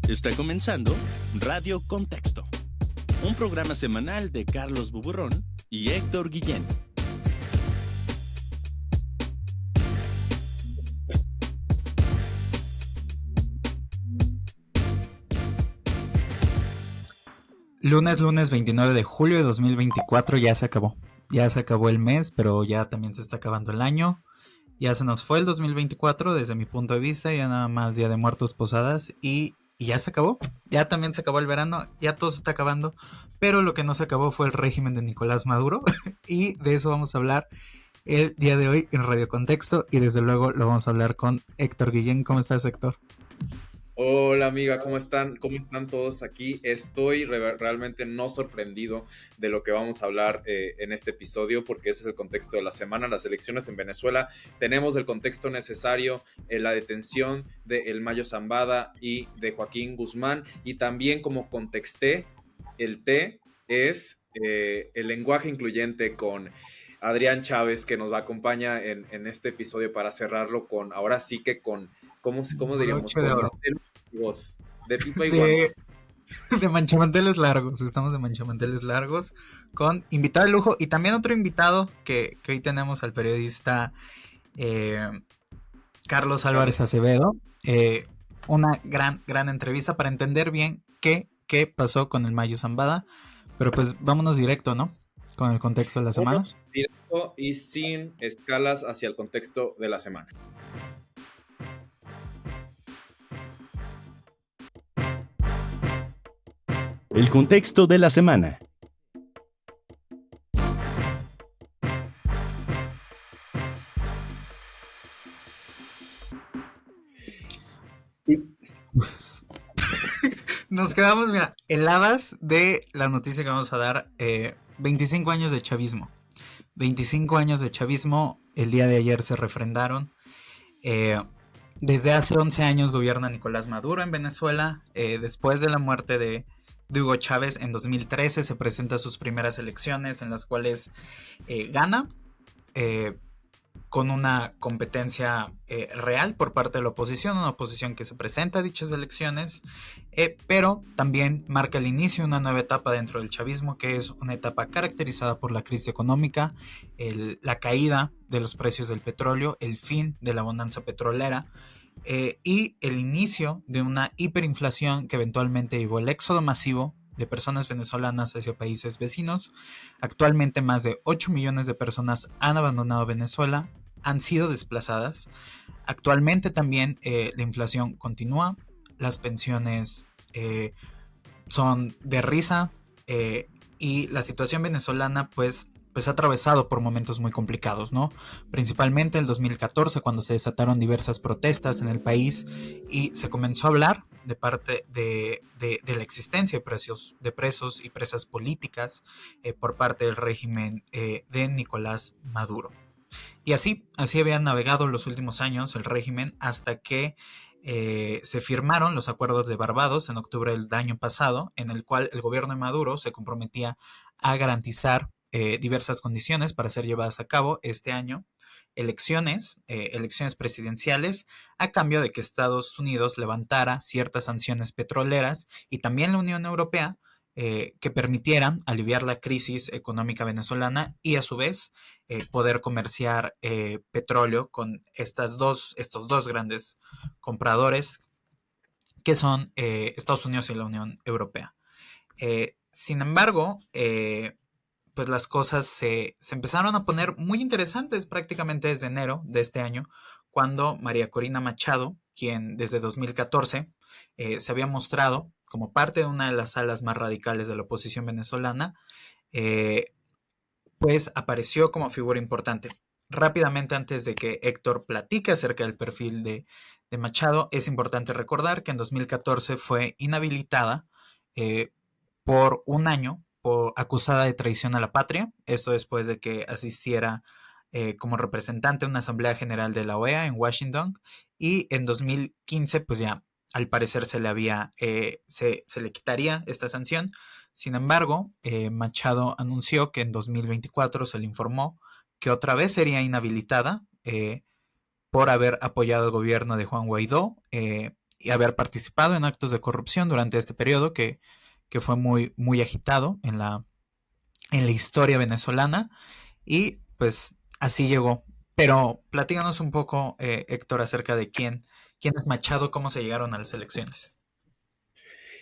Está comenzando Radio Contexto, un programa semanal de Carlos Buburrón y Héctor Guillén. Lunes 29 de julio de 2024, ya se acabó. Ya se acabó el mes, pero ya también se está acabando el año. Ya se nos fue el 2024 desde mi punto de vista, ya nada más Día de Muertos, posadas y ya se acabó. Ya también se acabó el verano, ya todo se está acabando, pero lo que no se acabó fue el régimen de Nicolás Maduro y de eso vamos a hablar el día de hoy en Radio Contexto y desde luego lo vamos a hablar con Héctor Guillén. ¿Cómo estás, Héctor? Hola amiga, ¿cómo están? ¿Cómo están todos aquí? Estoy realmente no sorprendido de lo que vamos a hablar en este episodio, porque ese es el contexto de la semana, las elecciones en Venezuela. Tenemos el contexto necesario, la detención de El Mayo Zambada y de Joaquín Guzmán, y también como contexté, el T es el lenguaje incluyente con Adrián Chávez, que nos acompaña en este episodio para cerrarlo con, ahora sí que con, ¿cómo diríamos? Broche de oro. De pipa y guante. De manchamanteles largos, estamos de manchamanteles largos con invitado de lujo y también otro invitado que hoy tenemos al periodista Carlos Álvarez Acevedo. Una gran entrevista para entender bien qué pasó con el Mayo Zambada, pero pues vámonos directo, ¿no? Con el contexto de la semana. Directo y sin escalas hacia el contexto de la semana. El contexto de la semana. Nos quedamos, mira, heladas de la noticia que vamos a dar. 25 años de chavismo. 25 años de chavismo, el día de ayer se refrendaron. Desde hace 11 años gobierna Nicolás Maduro en Venezuela. Después de la muerte de Hugo Chávez en 2013 se presenta sus primeras elecciones en las cuales gana con una competencia real por parte de la oposición, una oposición que se presenta a dichas elecciones, pero también marca el inicio de una nueva etapa dentro del chavismo, que es una etapa caracterizada por la crisis económica, la caída de los precios del petróleo, el fin de la bonanza petrolera, y el inicio de una hiperinflación que eventualmente llevó el éxodo masivo de personas venezolanas hacia países vecinos. Actualmente más de 8 millones de personas han abandonado Venezuela, han sido desplazadas. Actualmente también la inflación continúa, las pensiones son de risa, y la situación venezolana pues ha atravesado por momentos muy complicados, ¿no? Principalmente el 2014, cuando se desataron diversas protestas en el país y se comenzó a hablar de parte de la existencia de presos y presas políticas por parte del régimen de Nicolás Maduro. Y así había navegado los últimos años el régimen hasta que se firmaron los acuerdos de Barbados en octubre del año pasado, en el cual el gobierno de Maduro se comprometía a garantizar diversas condiciones para ser llevadas a cabo este año elecciones presidenciales, a cambio de que Estados Unidos levantara ciertas sanciones petroleras y también la Unión Europea, que permitieran aliviar la crisis económica venezolana y a su vez poder comerciar petróleo con estos dos grandes compradores que son Estados Unidos y la Unión Europea. Sin embargo, pues las cosas se empezaron a poner muy interesantes prácticamente desde enero de este año, cuando María Corina Machado, quien desde 2014 se había mostrado como parte de una de las alas más radicales de la oposición venezolana, pues apareció como figura importante. Rápidamente, antes de que Héctor platique acerca del perfil de Machado, es importante recordar que en 2014 fue inhabilitada por un año acusada de traición a la patria, esto después de que asistiera como representante a una asamblea general de la OEA en Washington, y en 2015 pues ya al parecer se le quitaría esta sanción. Sin embargo, Machado anunció que en 2024 se le informó que otra vez sería inhabilitada por haber apoyado al gobierno de Juan Guaidó y haber participado en actos de corrupción durante este periodo que fue muy, muy agitado en la historia venezolana y pues así llegó. Pero platícanos un poco, Héctor, acerca de quién es Machado, cómo se llegaron a las elecciones.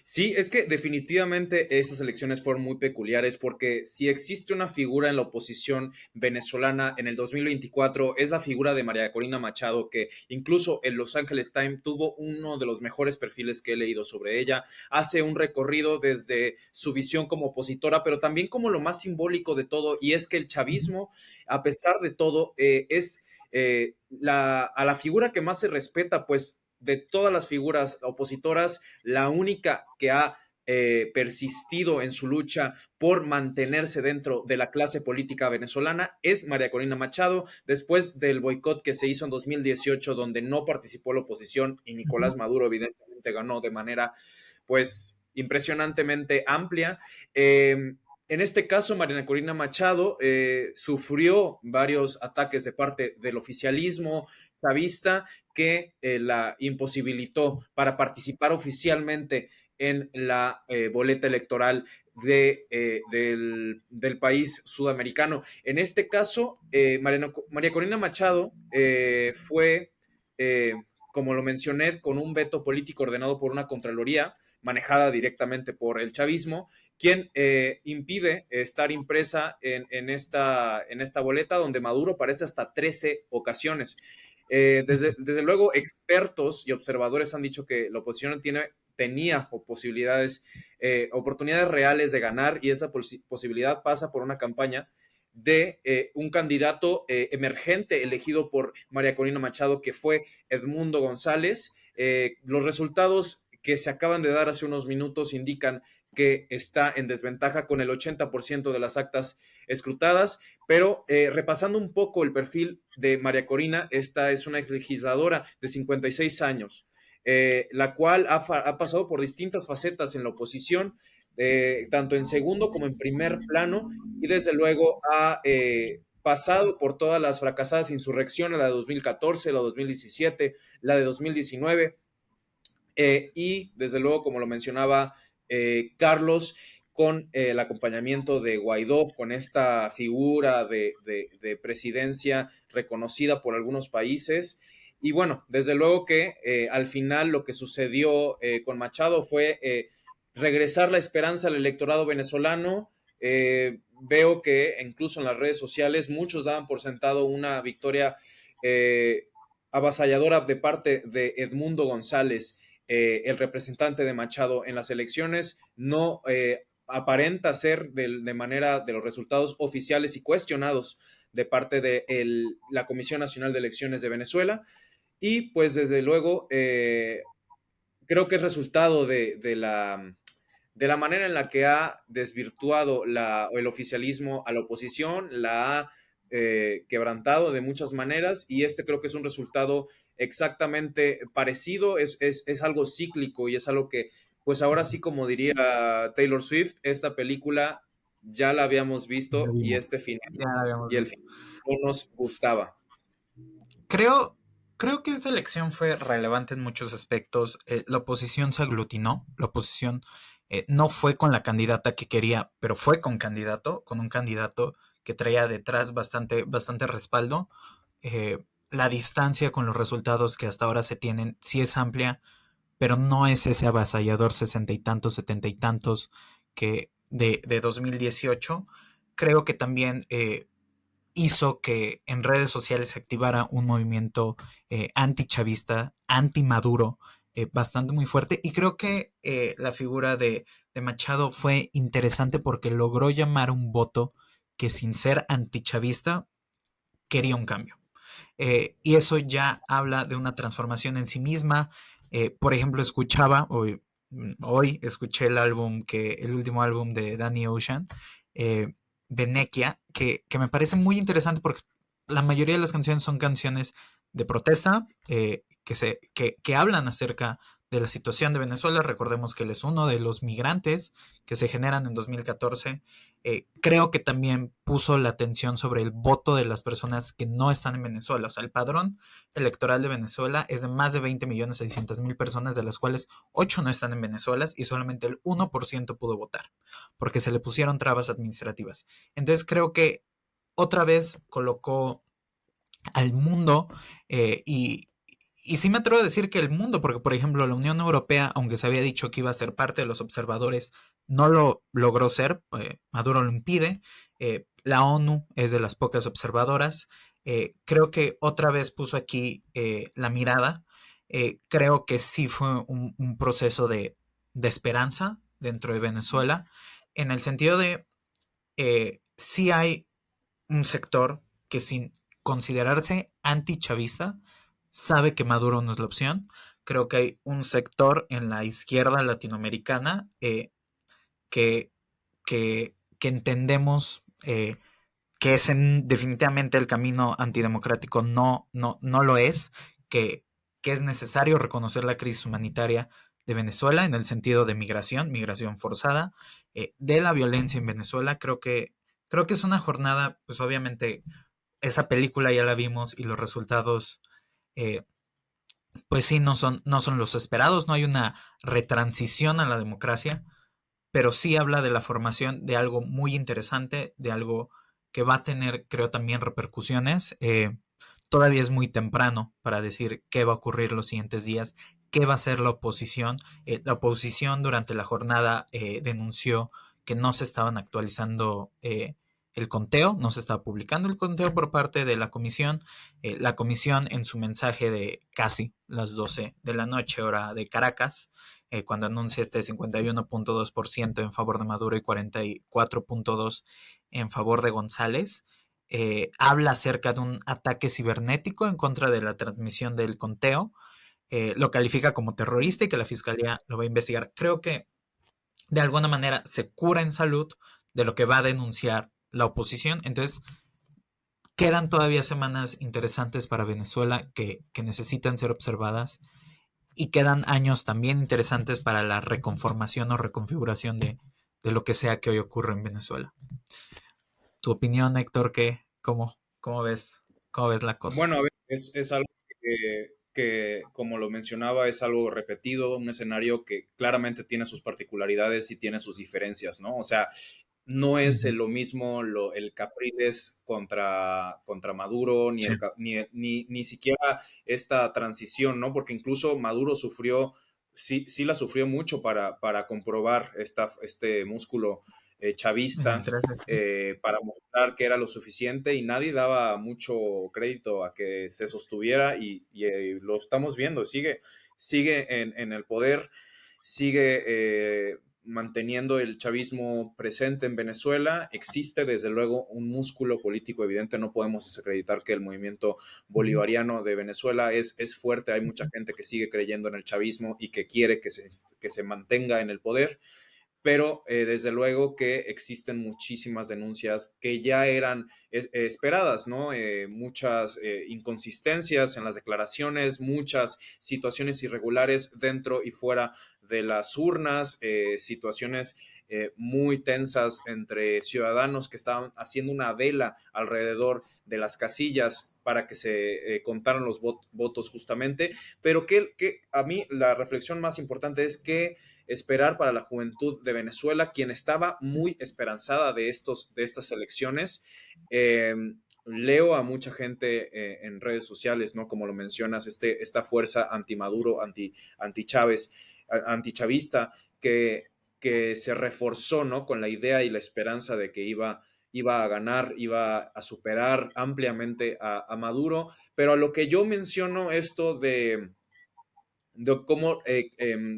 Sí, es que definitivamente esas elecciones fueron muy peculiares porque si existe una figura en la oposición venezolana en el 2024 es la figura de María Corina Machado, que incluso en Los Angeles Times tuvo uno de los mejores perfiles que he leído sobre ella. Hace un recorrido desde su visión como opositora, pero también como lo más simbólico de todo, y es que el chavismo, a pesar de todo, es a la figura que más se respeta, pues de todas las figuras opositoras, la única que ha persistido en su lucha por mantenerse dentro de la clase política venezolana es María Corina Machado, después del boicot que se hizo en 2018, donde no participó la oposición y Nicolás Maduro evidentemente ganó de manera, pues, impresionantemente amplia. En este caso, María Corina Machado sufrió varios ataques de parte del oficialismo chavista que la imposibilitó para participar oficialmente en la boleta electoral del país sudamericano. En este caso, María Corina Machado fue, como lo mencioné, con un veto político ordenado por una Contraloría manejada directamente por el chavismo, quien impide estar impresa en esta boleta, donde Maduro aparece hasta 13 ocasiones. Desde luego, expertos y observadores han dicho que la oposición tenía oportunidades reales de ganar, y esa posibilidad pasa por una campaña de un candidato emergente elegido por María Corina Machado, que fue Edmundo González. Los resultados que se acaban de dar hace unos minutos indican que está en desventaja con el 80% de las actas escrutadas, pero repasando un poco el perfil de María Corina, esta es una exlegisladora de 56 años, la cual ha pasado por distintas facetas en la oposición, tanto en segundo como en primer plano, y desde luego ha pasado por todas las fracasadas insurrecciones, la de 2014, la de 2017, la de 2019, y desde luego, como lo mencionaba Carlos, con el acompañamiento de Guaidó, con esta figura de presidencia reconocida por algunos países. Y bueno, desde luego que al final lo que sucedió con Machado fue regresar la esperanza al electorado venezolano. Veo que incluso en las redes sociales muchos daban por sentado una victoria avasalladora de parte de Edmundo González, el representante de Machado en las elecciones. No aparenta ser de manera de los resultados oficiales y cuestionados de parte de la Comisión Nacional de Elecciones de Venezuela. Y pues desde luego creo que es resultado de la manera en la que ha desvirtuado el oficialismo a la oposición, la ha quebrantado de muchas maneras, y creo que es un resultado exactamente parecido, es algo cíclico, y es algo que, pues ahora sí, como diría Taylor Swift, esta película ya la habíamos visto y este final Ya la habíamos y el visto. final no nos gustaba. Creo que esta elección fue relevante en muchos aspectos. La oposición se aglutinó, la oposición no fue con la candidata que quería, pero fue con un candidato que traía detrás bastante respaldo. La distancia con los resultados que hasta ahora se tienen sí es amplia, pero no es ese avasallador 60 y tantos, 70 y tantos que de 2018. Creo que también hizo que en redes sociales se activara un movimiento antichavista, anti-Maduro, bastante muy fuerte. Y creo que la figura de Machado fue interesante porque logró llamar un voto que, sin ser antichavista, quería un cambio. Y eso ya habla de una transformación en sí misma. Por ejemplo, hoy escuché el último álbum de Danny Ocean, eh, de Nekia, que me parece muy interesante porque la mayoría de las canciones son canciones de protesta, que hablan acerca de la situación de Venezuela. Recordemos que él es uno de los migrantes que se generan en 2014, creo que también puso la atención sobre el voto de las personas que no están en Venezuela. O sea, el padrón electoral de Venezuela es de más de 20.600.000 personas, de las cuales 8 no están en Venezuela y solamente el 1% pudo votar, porque se le pusieron trabas administrativas. Entonces creo que otra vez colocó al mundo y sí me atrevo a decir que el mundo, porque por ejemplo la Unión Europea, aunque se había dicho que iba a ser parte de los observadores, no lo logró ser, Maduro lo impide, la ONU es de las pocas observadoras, creo que otra vez puso aquí la mirada, creo que sí fue un proceso de esperanza dentro de Venezuela, en el sentido de sí hay un sector que sin considerarse antichavista sabe que Maduro no es la opción. Creo que hay un sector en la izquierda latinoamericana que, que entendemos que es definitivamente el camino antidemocrático, no lo es, que es necesario reconocer la crisis humanitaria de Venezuela en el sentido de migración forzada, de la violencia en Venezuela. Creo que es una jornada, pues obviamente esa película ya la vimos y los resultados, eh, pues sí, no son los esperados, no hay una retransición a la democracia, pero sí habla de la formación de algo muy interesante, de algo que va a tener, creo, también repercusiones. Todavía es muy temprano para decir qué va a ocurrir los siguientes días, qué va a hacer la oposición. La oposición durante la jornada denunció que no se estaban actualizando el conteo, no se estaba publicando el conteo por parte de la comisión. La comisión en su mensaje de casi las 12 de la noche, hora de Caracas, cuando anuncia este 51.2% en favor de Maduro y 44.2% en favor de González, habla acerca de un ataque cibernético en contra de la transmisión del conteo, lo califica como terrorista y que la fiscalía lo va a investigar. Creo que de alguna manera se cura en salud de lo que va a denunciar la oposición. Entonces, quedan todavía semanas interesantes para Venezuela que necesitan ser observadas y quedan años también interesantes para la reconformación o reconfiguración de lo que sea que hoy ocurre en Venezuela. ¿Tu opinión, Héctor? ¿Cómo ves la cosa? Bueno, a ver, es algo como lo mencionaba, es algo repetido, un escenario que claramente tiene sus particularidades y tiene sus diferencias, ¿no? O sea, no es Ujú. lo mismo el Capriles contra Maduro, Sí. ni siquiera esta transición, ¿no? Porque incluso Maduro sufrió, sí la sufrió mucho para comprobar este músculo En el chavista, 13, sí. para mostrar que era lo suficiente y nadie daba mucho crédito a que se sostuviera y lo estamos viendo, sigue en el poder, sigue manteniendo el chavismo presente en Venezuela. Existe desde luego un músculo político evidente, no podemos desacreditar que el movimiento Ujú, bolivariano de Venezuela es fuerte, hay mucha gente que sigue creyendo en el chavismo y que quiere que se mantenga en el poder, pero desde luego que existen muchísimas denuncias que ya eran esperadas, ¿no? Muchas inconsistencias en las declaraciones, muchas situaciones irregulares dentro y fuera de las urnas, situaciones muy tensas entre ciudadanos que estaban haciendo una vela alrededor de las casillas para que se contaran los votos justamente, pero que a mí la reflexión más importante es que esperar para la juventud de Venezuela, quien estaba muy esperanzada de estas elecciones. Leo a mucha gente en redes sociales, ¿no? Como lo mencionas, esta fuerza anti-Maduro, anti-Chávez, antichavista, que se reforzó, ¿no? Con la idea y la esperanza de que iba a ganar, iba a superar ampliamente a Maduro, pero a lo que yo menciono esto de cómo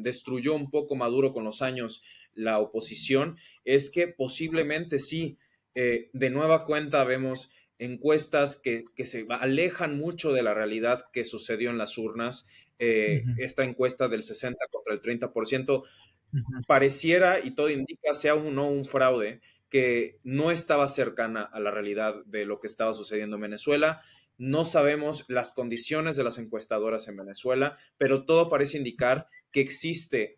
destruyó un poco Maduro con los años la oposición, es que posiblemente sí, de nueva cuenta vemos encuestas que se alejan mucho de la realidad que sucedió en las urnas. ujú, Esta encuesta del 60 contra el 30% ujú, pareciera, y todo indica, sea o no un fraude, que no estaba cercana a la realidad de lo que estaba sucediendo en Venezuela. No sabemos las condiciones de las encuestadoras en Venezuela, pero todo parece indicar que existe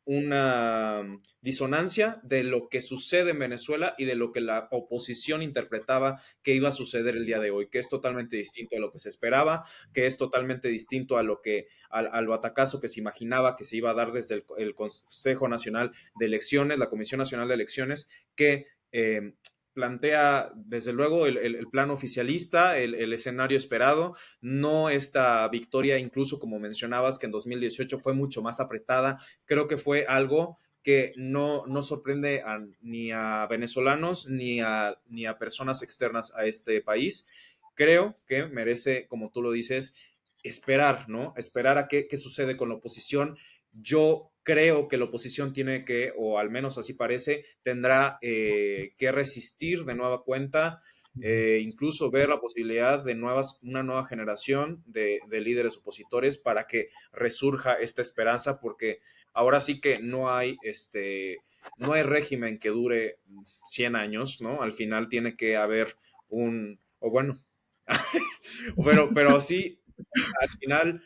una disonancia de lo que sucede en Venezuela y de lo que la oposición interpretaba que iba a suceder el día de hoy, que es totalmente distinto a lo que se esperaba, que es totalmente distinto a lo que al batacazo que se imaginaba que se iba a dar desde el Consejo Nacional de Elecciones, la Comisión Nacional de Elecciones, que plantea desde luego el plan oficialista, el escenario esperado, no esta victoria, incluso como mencionabas, que en 2018 fue mucho más apretada. Creo que fue algo que no sorprende ni a venezolanos ni a personas externas a este país. Creo que merece, como tú lo dices, esperar, ¿no? Esperar a qué sucede con la oposición. Yo creo que la oposición tiene que, o al menos así parece, tendrá que resistir de nueva cuenta, incluso ver la posibilidad de una nueva generación de líderes opositores para que resurja esta esperanza, porque ahora sí que no hay régimen que dure 100 años, ¿no? Al final tiene que haber o bueno, pero sí, al final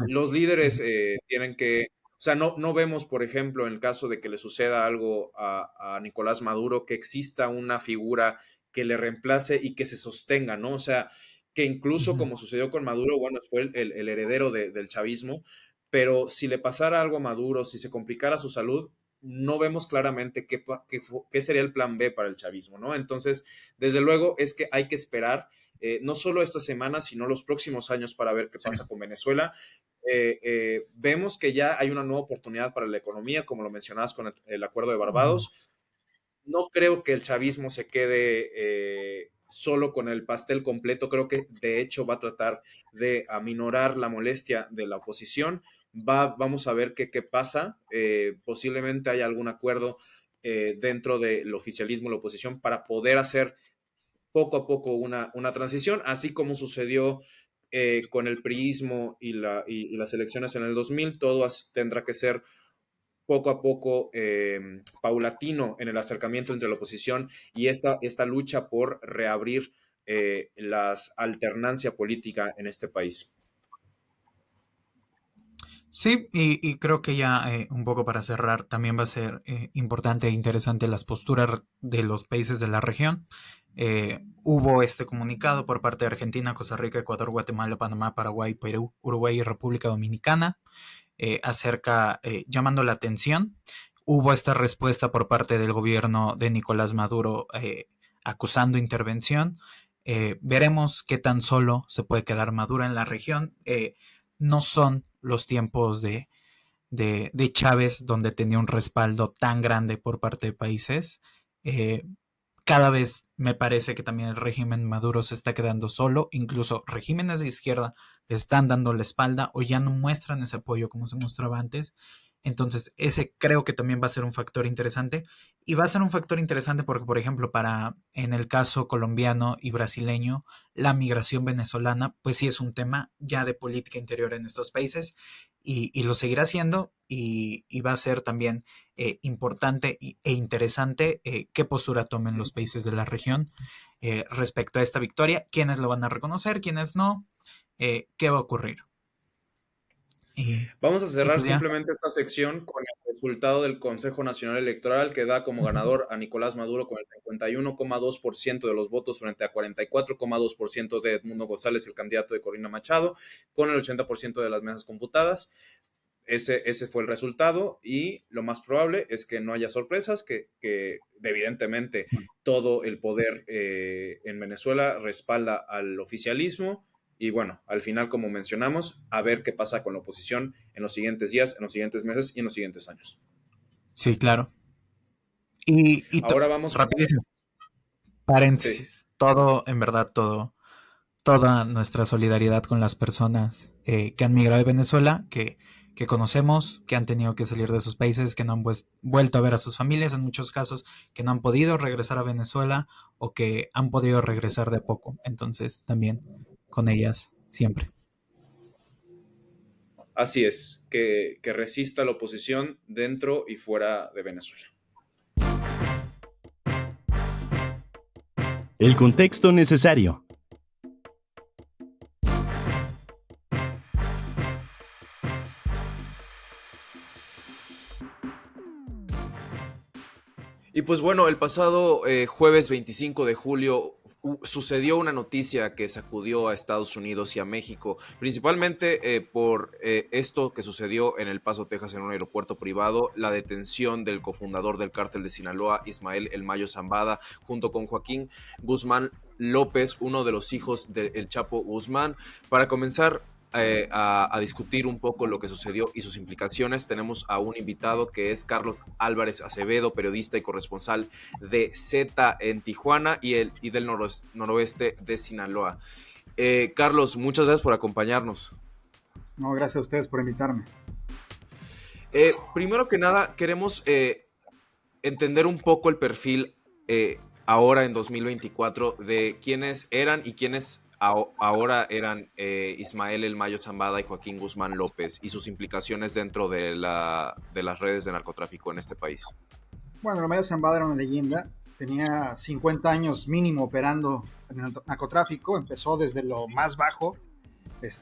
los líderes tienen que, o sea, no vemos, por ejemplo, en el caso de que le suceda algo a Nicolás Maduro, que exista una figura que le reemplace y que se sostenga, ¿no? O sea, que incluso como sucedió con Maduro, bueno, fue el heredero del chavismo, pero si le pasara algo a Maduro, si se complicara su salud, no vemos claramente qué sería el plan B para el chavismo, ¿no? Entonces, desde luego es que hay que esperar no solo esta semana, sino los próximos años para ver qué pasa con Venezuela. Vemos que ya hay una nueva oportunidad para la economía, como lo mencionabas con el Acuerdo de Barbados. No creo que el chavismo se quede solo con el pastel completo. Creo que de hecho va a tratar de aminorar la molestia de la oposición. Vamos a ver qué pasa. Posiblemente haya algún acuerdo dentro del oficialismo y la oposición para poder hacer poco a poco una transición, así como sucedió con el priismo y las elecciones en el 2000, todo tendrá que ser poco a poco paulatino en el acercamiento entre la oposición y esta lucha por reabrir la alternancia política en este país. Sí, y creo que ya un poco para cerrar, también va a ser importante e interesante las posturas de los países de la región. Hubo este comunicado por parte de Argentina, Costa Rica, Ecuador, Guatemala, Panamá, Paraguay, Perú, Uruguay y República Dominicana, llamando la atención. Hubo esta respuesta por parte del gobierno de Nicolás Maduro acusando intervención. Veremos qué tan solo se puede quedar Maduro en la región. No son los tiempos de Chávez, donde tenía un respaldo tan grande por parte de países. Cada vez me parece que también el régimen Maduro se está quedando solo, incluso regímenes de izquierda le están dando la espalda o ya no muestran ese apoyo como se mostraba antes. Entonces, ese creo que también va a ser un factor interesante. Y va a ser un factor interesante porque, por ejemplo, en el caso colombiano y brasileño, la migración venezolana, pues sí es un tema ya de política interior en estos países y lo seguirá siendo y va a ser también importante e interesante qué postura tomen los países de la región respecto a esta victoria, quiénes lo van a reconocer, quiénes no, qué va a ocurrir. Vamos a cerrar simplemente esta sección con el resultado del Consejo Nacional Electoral, que da como ganador a Nicolás Maduro con el 51,2% de los votos frente a 44,2% de Edmundo González, el candidato de Corina Machado, con el 80% de las mesas computadas. Ese fue el resultado y lo más probable es que no haya sorpresas, que evidentemente todo el poder en Venezuela respalda al oficialismo. Y bueno, al final, como mencionamos, a ver qué pasa con la oposición en los siguientes días, en los siguientes meses y en los siguientes años. Sí, claro. Y ahora vamos rapidísimo. Paréntesis. Sí. Todo, en verdad, toda nuestra solidaridad con las personas que han migrado de Venezuela, que conocemos, que han tenido que salir de sus países, que no han vuelto a ver a sus familias, en muchos casos, que no han podido regresar a Venezuela o que han podido regresar de poco. Entonces, también con ellas siempre. Así es, que resista la oposición dentro y fuera de Venezuela. El contexto necesario. Y pues bueno, el pasado jueves 25 de julio sucedió una noticia que sacudió a Estados Unidos y a México, principalmente por esto que sucedió en El Paso, Texas, en un aeropuerto privado, la detención del cofundador del cártel de Sinaloa, Ismael El Mayo Zambada, junto con Joaquín Guzmán López, uno de los hijos del Chapo Guzmán. Para comenzar a discutir un poco lo que sucedió y sus implicaciones, tenemos a un invitado que es Carlos Álvarez Acevedo, periodista y corresponsal de Z en Tijuana y del noroeste de Sinaloa. Carlos, muchas gracias por acompañarnos. No, gracias a ustedes por invitarme. Primero que nada, queremos entender un poco el perfil ahora en 2024 de quiénes eran y quiénes ahora eran Ismael El Mayo Zambada y Joaquín Guzmán López y sus implicaciones dentro de las redes de narcotráfico en este país. Bueno, El Mayo Zambada era una leyenda, tenía 50 años mínimo operando en el narcotráfico, empezó desde lo más bajo,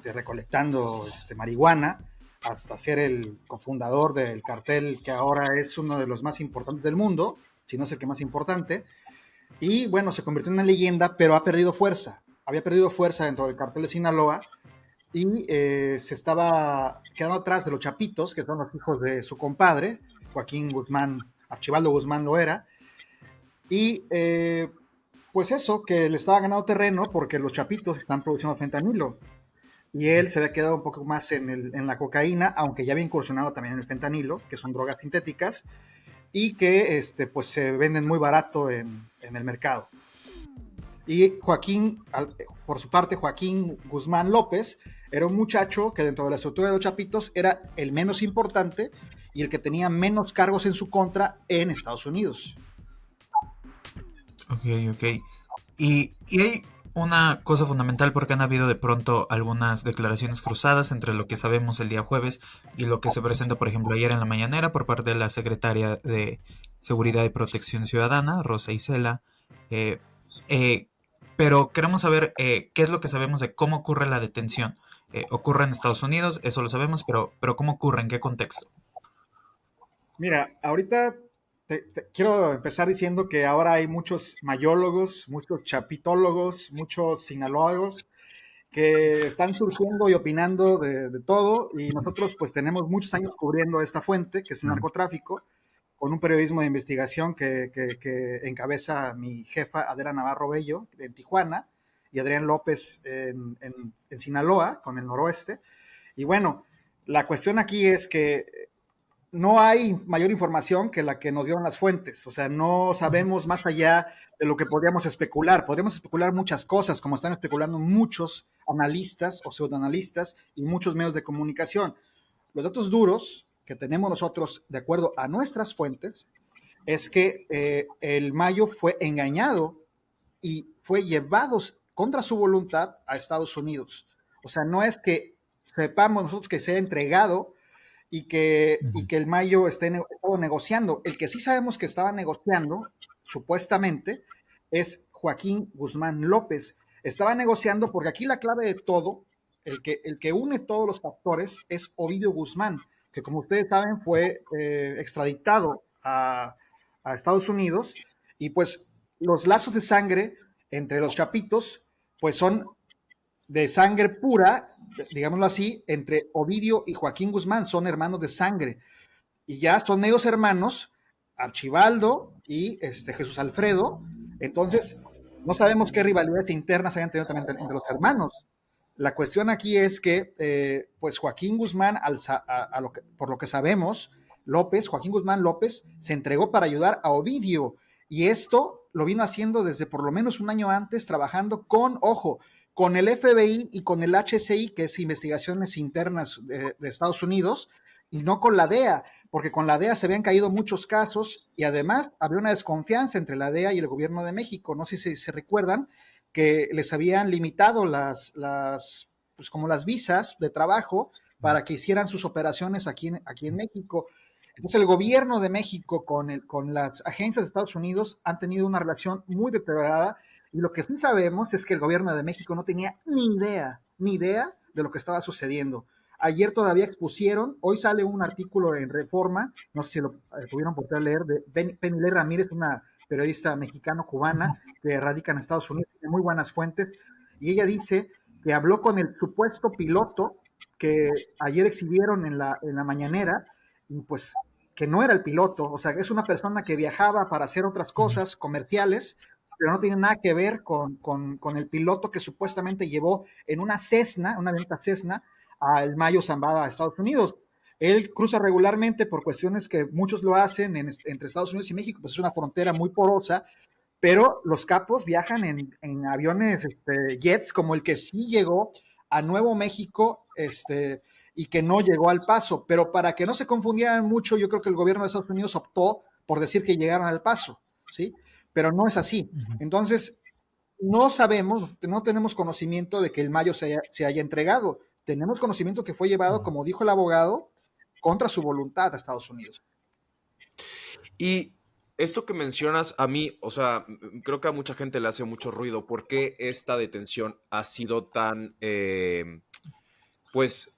recolectando marihuana, hasta ser el cofundador del cartel que ahora es uno de los más importantes del mundo, si no es el que más importante, y bueno, se convirtió en una leyenda, pero ha perdido fuerza. Había perdido fuerza dentro del cartel de Sinaloa y se estaba quedando atrás de los Chapitos, que son los hijos de su compadre, Joaquín Guzmán, Archibaldo Guzmán lo era, y pues eso, que le estaba ganando terreno porque los Chapitos están produciendo fentanilo, y él se había quedado un poco más en la cocaína, aunque ya había incursionado también en el fentanilo, que son drogas sintéticas, y que pues se venden muy barato en el mercado. Y Joaquín, por su parte, Joaquín Guzmán López era un muchacho que dentro de la estructura de los Chapitos era el menos importante y el que tenía menos cargos en su contra en Estados Unidos. Ok. Y hay una cosa fundamental porque han habido de pronto algunas declaraciones cruzadas entre lo que sabemos el día jueves y lo que se presenta, por ejemplo, ayer en la mañanera por parte de la secretaria de Seguridad y Protección Ciudadana, Rosa Isela. Pero queremos saber qué es lo que sabemos de cómo ocurre la detención. Ocurre en Estados Unidos, eso lo sabemos, pero ¿cómo ocurre? ¿En qué contexto? Mira, ahorita quiero empezar diciendo que ahora hay muchos mayólogos, muchos chapitólogos, muchos sinaloagos que están surgiendo y opinando de todo, y nosotros pues tenemos muchos años cubriendo esta fuente, que es el narcotráfico, con un periodismo de investigación que encabeza mi jefa Adela Navarro Bello en Tijuana y Adrián López en Sinaloa, con el noroeste. Y bueno, la cuestión aquí es que no hay mayor información que la que nos dieron las fuentes, o sea, no sabemos más allá de lo que podríamos especular. Podríamos especular muchas cosas, como están especulando muchos analistas o pseudoanalistas y muchos medios de comunicación. Los datos duros que tenemos nosotros, de acuerdo a nuestras fuentes, es que el Mayo fue engañado y fue llevado contra su voluntad a Estados Unidos. O sea, no es que sepamos nosotros que se ha entregado y que el Mayo estaba negociando. El que sí sabemos que estaba negociando, supuestamente, es Joaquín Guzmán López. Estaba negociando porque aquí la clave de todo, el que une todos los factores, es Ovidio Guzmán, que como ustedes saben fue extraditado a Estados Unidos, y pues los lazos de sangre entre los Chapitos pues son de sangre pura, digámoslo así, entre Ovidio y Joaquín Guzmán, son hermanos de sangre, y ya son medios hermanos, Archibaldo y Jesús Alfredo. Entonces no sabemos qué rivalidades internas hayan tenido también entre los hermanos. La cuestión aquí es que, pues Joaquín Guzmán, por lo que sabemos, Joaquín Guzmán López, se entregó para ayudar a Ovidio, y esto lo vino haciendo desde por lo menos un año antes, trabajando con el FBI y con el HCI, que es Investigaciones Internas de Estados Unidos, y no con la DEA, porque con la DEA se habían caído muchos casos, y además había una desconfianza entre la DEA y el gobierno de México. No sé si se recuerdan que les habían limitado pues como las visas de trabajo para que hicieran sus operaciones aquí en México. Entonces el gobierno de México con las agencias de Estados Unidos han tenido una relación muy deteriorada, y lo que sí sabemos es que el gobierno de México no tenía ni idea de lo que estaba sucediendo. Ayer todavía expusieron, hoy sale un artículo en Reforma, no sé si lo pudieron poder leer, de Penilei Ramírez, una periodista mexicano-cubana que radica en Estados Unidos, tiene muy buenas fuentes, y ella dice que habló con el supuesto piloto que ayer exhibieron en la mañanera, y pues que no era el piloto, o sea, es una persona que viajaba para hacer otras cosas comerciales, pero no tiene nada que ver con el piloto que supuestamente llevó en una Cessna, una avioneta Cessna, al Mayo Zambada a Estados Unidos. Él cruza regularmente por cuestiones que muchos lo hacen entre Estados Unidos y México, pues es una frontera muy porosa, pero los capos viajan en aviones, jets, como el que sí llegó a Nuevo México, y que no llegó al Paso. Pero para que no se confundieran mucho, yo creo que el gobierno de Estados Unidos optó por decir que llegaron al Paso, ¿sí? Pero no es así. Entonces, no sabemos, no tenemos conocimiento de que el Mayo se haya entregado. Tenemos conocimiento que fue llevado, como dijo el abogado, contra su voluntad a Estados Unidos. Y esto que mencionas a mí, o sea, creo que a mucha gente le hace mucho ruido. ¿Por qué esta detención ha sido tan, pues,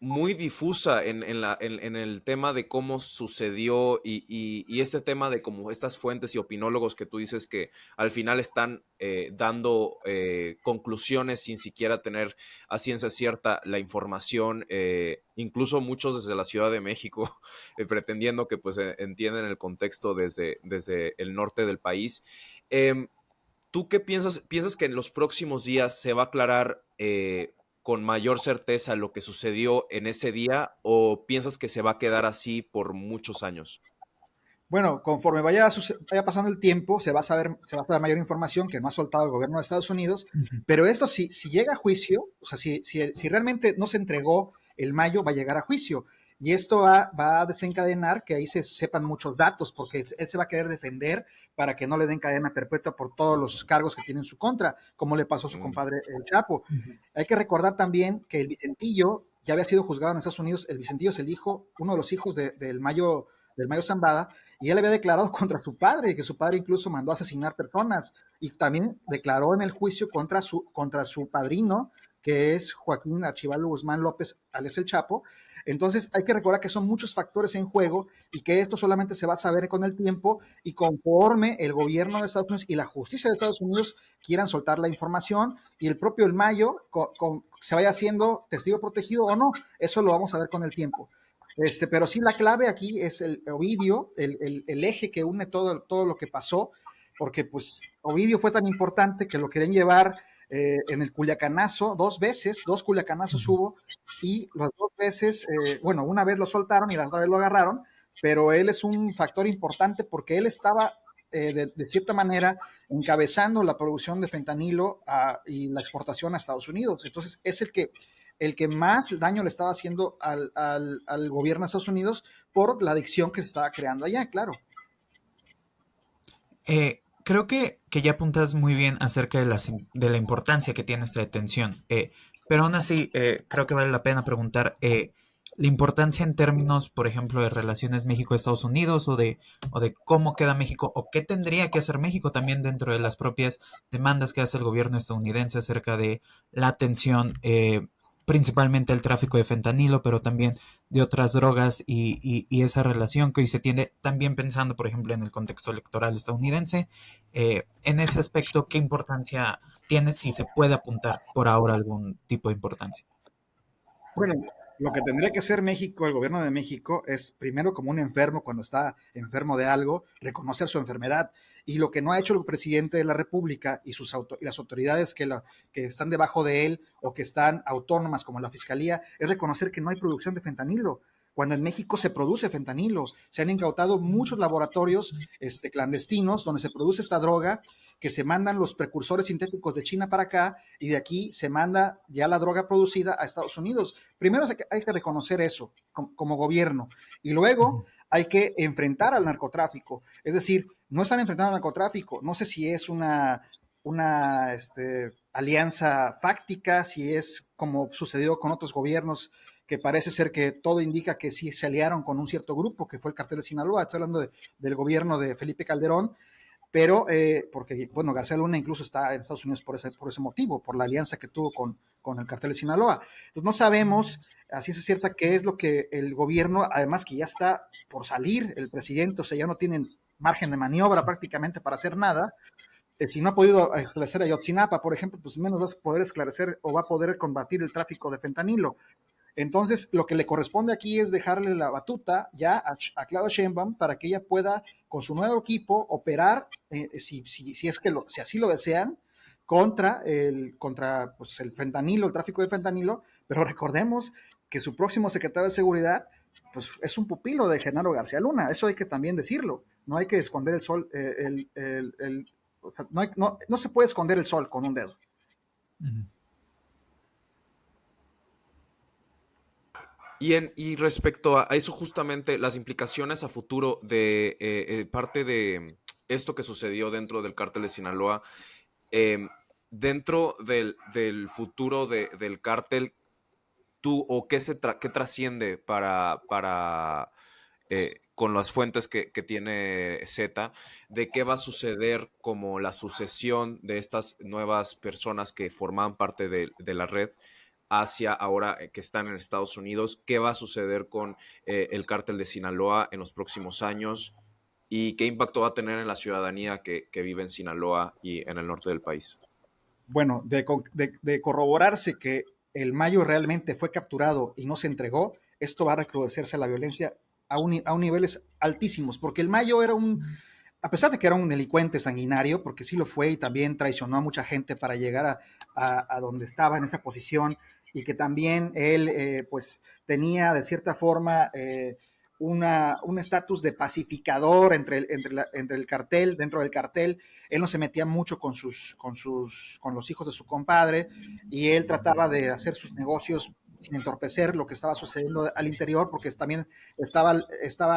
muy difusa en el tema de cómo sucedió y este tema de como estas fuentes y opinólogos que tú dices que al final están dando conclusiones sin siquiera tener a ciencia cierta la información, incluso muchos desde la Ciudad de México pretendiendo que pues entienden el contexto desde el norte del país? ¿Tú qué piensas? ¿Piensas que en los próximos días se va a aclarar con mayor certeza lo que sucedió en ese día o piensas que se va a quedar así por muchos años? Bueno, conforme vaya pasando el tiempo, se va a saber mayor información que no ha soltado el gobierno de Estados Unidos, pero esto si llega a juicio, o sea, si realmente no se entregó el Mayo, va a llegar a juicio. Y esto va a desencadenar que ahí se sepan muchos datos, porque él se va a querer defender para que no le den cadena perpetua por todos los cargos que tiene en su contra, como le pasó a su compadre el Chapo. Hay que recordar también que el Vicentillo ya había sido juzgado en Estados Unidos. El Vicentillo es el hijo, uno de los hijos del Mayo Zambada, y él había declarado contra su padre, que su padre incluso mandó a asesinar personas, y también declaró en el juicio contra su padrino, que es Joaquín Archibaldo Guzmán López, alias el Chapo. Entonces hay que recordar que son muchos factores en juego y que esto solamente se va a saber con el tiempo y conforme el gobierno de Estados Unidos y la justicia de Estados Unidos quieran soltar la información y el propio El Mayo se vaya haciendo testigo protegido o no. Eso lo vamos a ver con el tiempo. Pero sí, la clave aquí es el Ovidio, el eje que une todo lo que pasó, porque pues Ovidio fue tan importante que lo querían llevar en el Culiacanazo, dos Culiacanazos hubo, y las dos veces, bueno, una vez lo soltaron y la otra vez lo agarraron, pero él es un factor importante porque él estaba de cierta manera encabezando la producción de fentanilo y la exportación a Estados Unidos. Entonces es el que más daño le estaba haciendo al gobierno de Estados Unidos por la adicción que se estaba creando allá, claro. Creo que ya apuntas muy bien acerca de la importancia que tiene esta detención, pero aún así creo que vale la pena preguntar la importancia en términos, por ejemplo, de relaciones México-Estados Unidos o de cómo queda México o qué tendría que hacer México también dentro de las propias demandas que hace el gobierno estadounidense acerca de la atención principalmente el tráfico de fentanilo, pero también de otras drogas y esa relación que hoy se tiene, también pensando, por ejemplo, en el contexto electoral estadounidense. En ese aspecto, ¿qué importancia tiene si se puede apuntar por ahora algún tipo de importancia? Bueno, lo que tendría que hacer México, el gobierno de México, es primero como un enfermo cuando está enfermo de algo, reconocer su enfermedad. Y lo que no ha hecho el presidente de la República y las autoridades que están debajo de él o que están autónomas como la Fiscalía es reconocer que no hay producción de fentanilo. Cuando en México se produce fentanilo, se han incautado muchos laboratorios clandestinos donde se produce esta droga, que se mandan los precursores sintéticos de China para acá y de aquí se manda ya la droga producida a Estados Unidos. Primero hay que reconocer eso como gobierno y luego hay que enfrentar al narcotráfico. Es decir, no están enfrentando al narcotráfico. No sé si es una alianza fáctica, si es como sucedió con otros gobiernos, que parece ser que todo indica que sí se aliaron con un cierto grupo, que fue el Cartel de Sinaloa. Estoy hablando del gobierno de Felipe Calderón, pero porque, bueno, García Luna incluso está en Estados Unidos por ese motivo, por la alianza que tuvo con el cartel de Sinaloa. Entonces no sabemos, así es cierta, qué es lo que el gobierno, además que ya está por salir el presidente, o sea, ya no tienen margen de maniobra prácticamente para hacer nada. Si no ha podido esclarecer a Ayotzinapa, por ejemplo, pues menos va a poder esclarecer o va a poder combatir el tráfico de fentanilo. Entonces, lo que le corresponde aquí es dejarle la batuta ya a Claudia Sheinbaum para que ella pueda, con su nuevo equipo, operar, si así lo desean, contra pues, el fentanilo, el tráfico de fentanilo, pero recordemos que su próximo secretario de Seguridad pues, es un pupilo de Genaro García Luna, eso hay que también decirlo, no hay que esconder el sol, o sea, no se puede esconder el sol con un dedo. Ujú. Y respecto a eso, justamente las implicaciones a futuro de parte de esto que sucedió dentro del cártel de Sinaloa, dentro del futuro del cártel, tú o qué trasciende para con las fuentes que tiene Z, de qué va a suceder como la sucesión de estas nuevas personas que forman parte de la red hacia ahora que están en Estados Unidos, qué va a suceder con el cártel de Sinaloa en los próximos años y qué impacto va a tener en la ciudadanía que vive en Sinaloa y en el norte del país. Bueno, de corroborarse que el Mayo realmente fue capturado y no se entregó, esto va a recrudecerse la violencia a niveles altísimos, porque el Mayo era a pesar de que era un delincuente sanguinario, porque sí lo fue y también traicionó a mucha gente para llegar a donde estaba en esa posición, y que también él pues tenía de cierta forma un estatus de pacificador entre el cartel, dentro del cartel. Él no se metía mucho con los hijos de su compadre, y él trataba de hacer sus negocios sin entorpecer lo que estaba sucediendo al interior, porque también estaba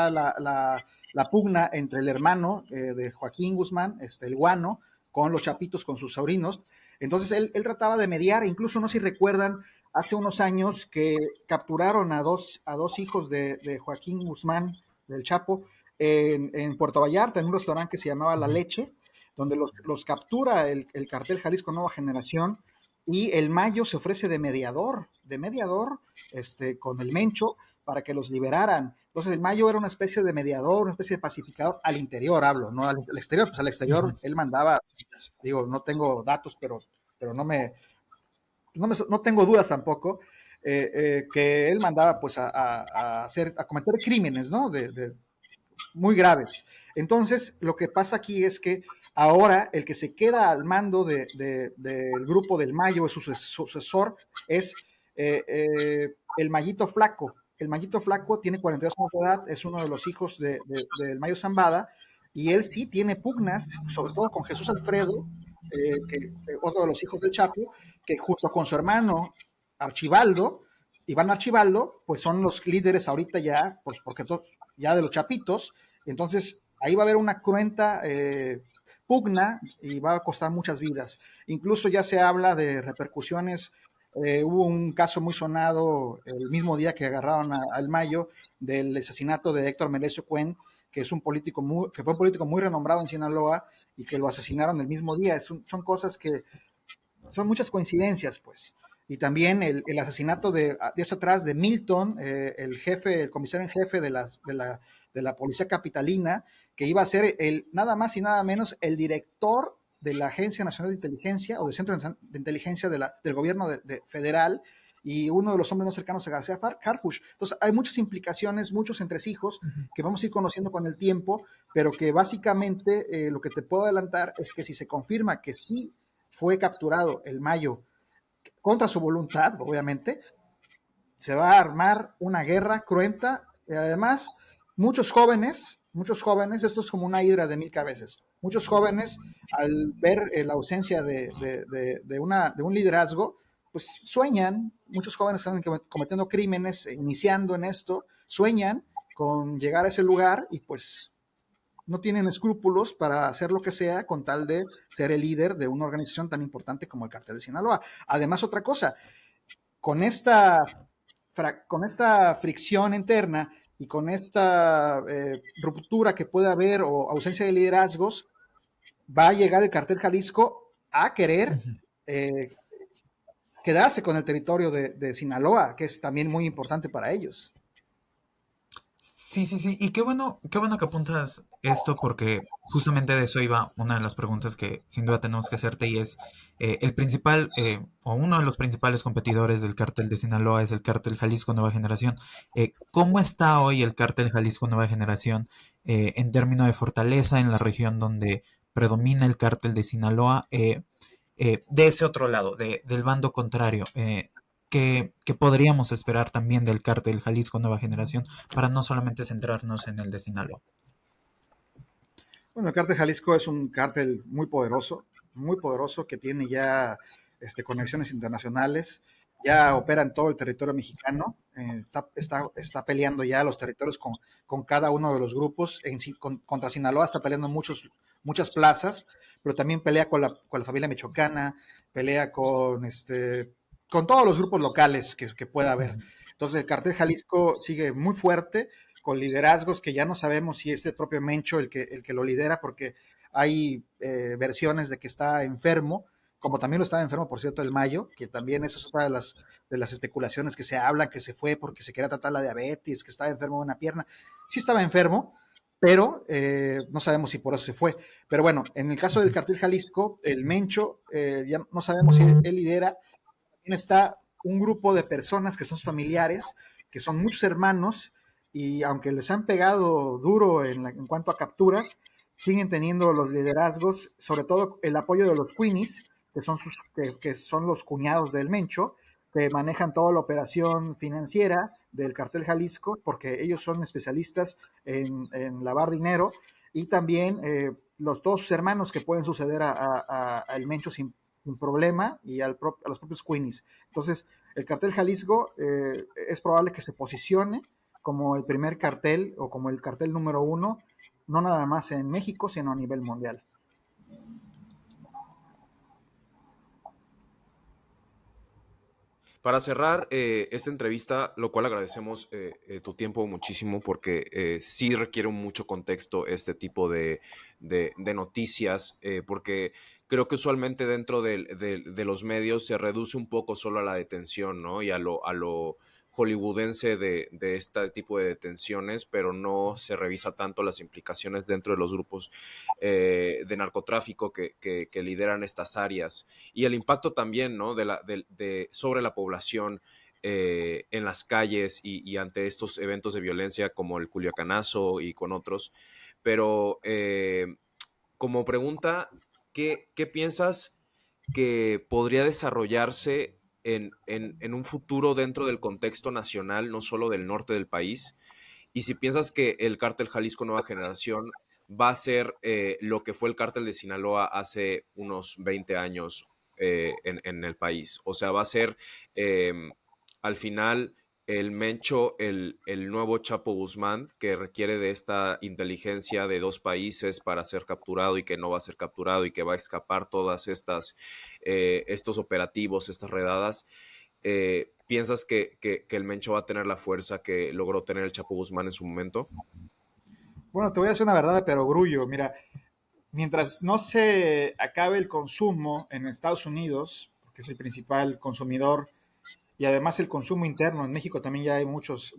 la pugna entre el hermano de Joaquín Guzmán, el Guano, con los Chapitos, con sus sobrinos. Entonces él trataba de mediar, incluso no sé si recuerdan, hace unos años que capturaron a dos hijos de Joaquín Guzmán, del Chapo, en Puerto Vallarta, en un restaurante que se llamaba La Leche, donde los captura el cartel Jalisco Nueva Generación, y el Mayo se ofrece de mediador, con el Mencho, para que los liberaran. Entonces el Mayo era una especie de mediador, una especie de pacificador al interior, hablo, no al exterior, pues al exterior él mandaba, digo, no tengo datos, pero no tengo dudas tampoco, que él mandaba pues a cometer crímenes, ¿no? Muy graves. Entonces, lo que pasa aquí es que ahora el que se queda al mando del grupo del Mayo, su sucesor, es el Mayito Flaco. El Mayito Flaco tiene 42 años de edad, es uno de los hijos del Mayo Zambada, y él sí tiene pugnas, sobre todo con Jesús Alfredo, otro de los hijos del Chapo, que junto con su hermano Archibaldo, Iván Archibaldo, pues son los líderes ahorita ya, pues porque ya de los Chapitos. Entonces ahí va a haber una cruenta pugna y va a costar muchas vidas. Incluso ya se habla de repercusiones. Hubo un caso muy sonado el mismo día que agarraron al Mayo, del asesinato de Héctor Melesio Cuen, que fue un político muy renombrado en Sinaloa, y que lo asesinaron el mismo día. Son cosas que son muchas coincidencias, pues. Y también el asesinato días atrás de Milton, el comisario en jefe de la policía capitalina, que iba a ser nada más y nada menos el director de la Agencia Nacional de Inteligencia, o del Centro de Inteligencia del gobierno federal, y uno de los hombres más cercanos a García Harfuch. Entonces hay muchas implicaciones, muchos entresijos que vamos a ir conociendo con el tiempo, pero que básicamente lo que te puedo adelantar es que si se confirma que sí fue capturado el Mayo contra su voluntad, obviamente, se va a armar una guerra cruenta, y además muchos jóvenes, esto es como una hidra de 1000 cabezas, muchos jóvenes al ver la ausencia de un liderazgo, pues sueñan, muchos jóvenes están cometiendo crímenes, iniciando en esto, sueñan con llegar a ese lugar, y pues no tienen escrúpulos para hacer lo que sea con tal de ser el líder de una organización tan importante como el Cartel de Sinaloa. Además, otra cosa, con esta fricción interna y con esta ruptura que puede haber o ausencia de liderazgos, va a llegar el Cartel Jalisco a querer quedarse con el territorio de Sinaloa, que es también muy importante para ellos. Sí, sí, sí. Y qué bueno que apuntas esto porque justamente de eso iba una de las preguntas que sin duda tenemos que hacerte y es el principal o uno de los principales competidores del cártel de Sinaloa es el cártel Jalisco Nueva Generación. ¿Cómo está hoy el cártel Jalisco Nueva Generación en términos de fortaleza en la región donde predomina el cártel de Sinaloa? De ese otro lado, del bando contrario. ¿Qué podríamos esperar también del cártel Jalisco Nueva Generación para no solamente centrarnos en el de Sinaloa? Bueno, el cártel Jalisco es un cártel muy poderoso que tiene ya conexiones internacionales, ya opera en todo el territorio mexicano, está peleando ya los territorios con cada uno de los grupos, contra Sinaloa está peleando muchas plazas, pero también pelea con la familia michoacana, pelea con todos los grupos locales que pueda haber. Entonces el cartel Jalisco sigue muy fuerte, con liderazgos que ya no sabemos si es el propio Mencho el que lo lidera, porque hay versiones de que está enfermo, como también lo estaba enfermo, por cierto, el Mayo, que también esa es otra de las especulaciones que se hablan, que se fue porque se quería tratar la diabetes, que estaba enfermo de una pierna. Sí estaba enfermo, pero no sabemos si por eso se fue. Pero bueno, en el caso del cartel Jalisco, el Mencho, ya no sabemos si él lidera. También está un grupo de personas que son sus familiares, que son muchos hermanos, y aunque les han pegado duro en cuanto a capturas, siguen teniendo los liderazgos, sobre todo el apoyo de los Queenies, que son los cuñados del Mencho, que manejan toda la operación financiera del cartel Jalisco, porque ellos son especialistas en lavar dinero, y también todos sus hermanos que pueden suceder al Mencho sin problema, y a los propios Queenies. Entonces, el cartel Jalisco es probable que se posicione como el primer cartel o como el cartel número uno, no nada más en México, sino a nivel mundial. Para cerrar esta entrevista, lo cual agradecemos tu tiempo muchísimo porque sí requiere mucho contexto este tipo de noticias, porque creo que usualmente dentro de los medios se reduce un poco solo a la detención, ¿no? Y a lo hollywoodense de este tipo de detenciones, pero no se revisa tanto las implicaciones dentro de los grupos de narcotráfico que lideran estas áreas y el impacto también, ¿no? Sobre la población en las calles y ante estos eventos de violencia como el Culiacanazo y con otros. Pero como pregunta, ¿qué piensas que podría desarrollarse en un futuro dentro del contexto nacional, no solo del norte del país? Y si piensas que el cártel Jalisco Nueva Generación va a ser lo que fue el cártel de Sinaloa hace unos 20 años en el país. O sea, va a ser al final el Mencho, el nuevo Chapo Guzmán, que requiere de esta inteligencia de dos países para ser capturado y que no va a ser capturado y que va a escapar todas estos operativos, estas redadas. ¿Piensas que el Mencho va a tener la fuerza que logró tener el Chapo Guzmán en su momento? Bueno, te voy a decir una verdad de perogrullo. Mira, mientras no se acabe el consumo en Estados Unidos, porque es el principal consumidor, y además el consumo interno, en México también ya hay muchas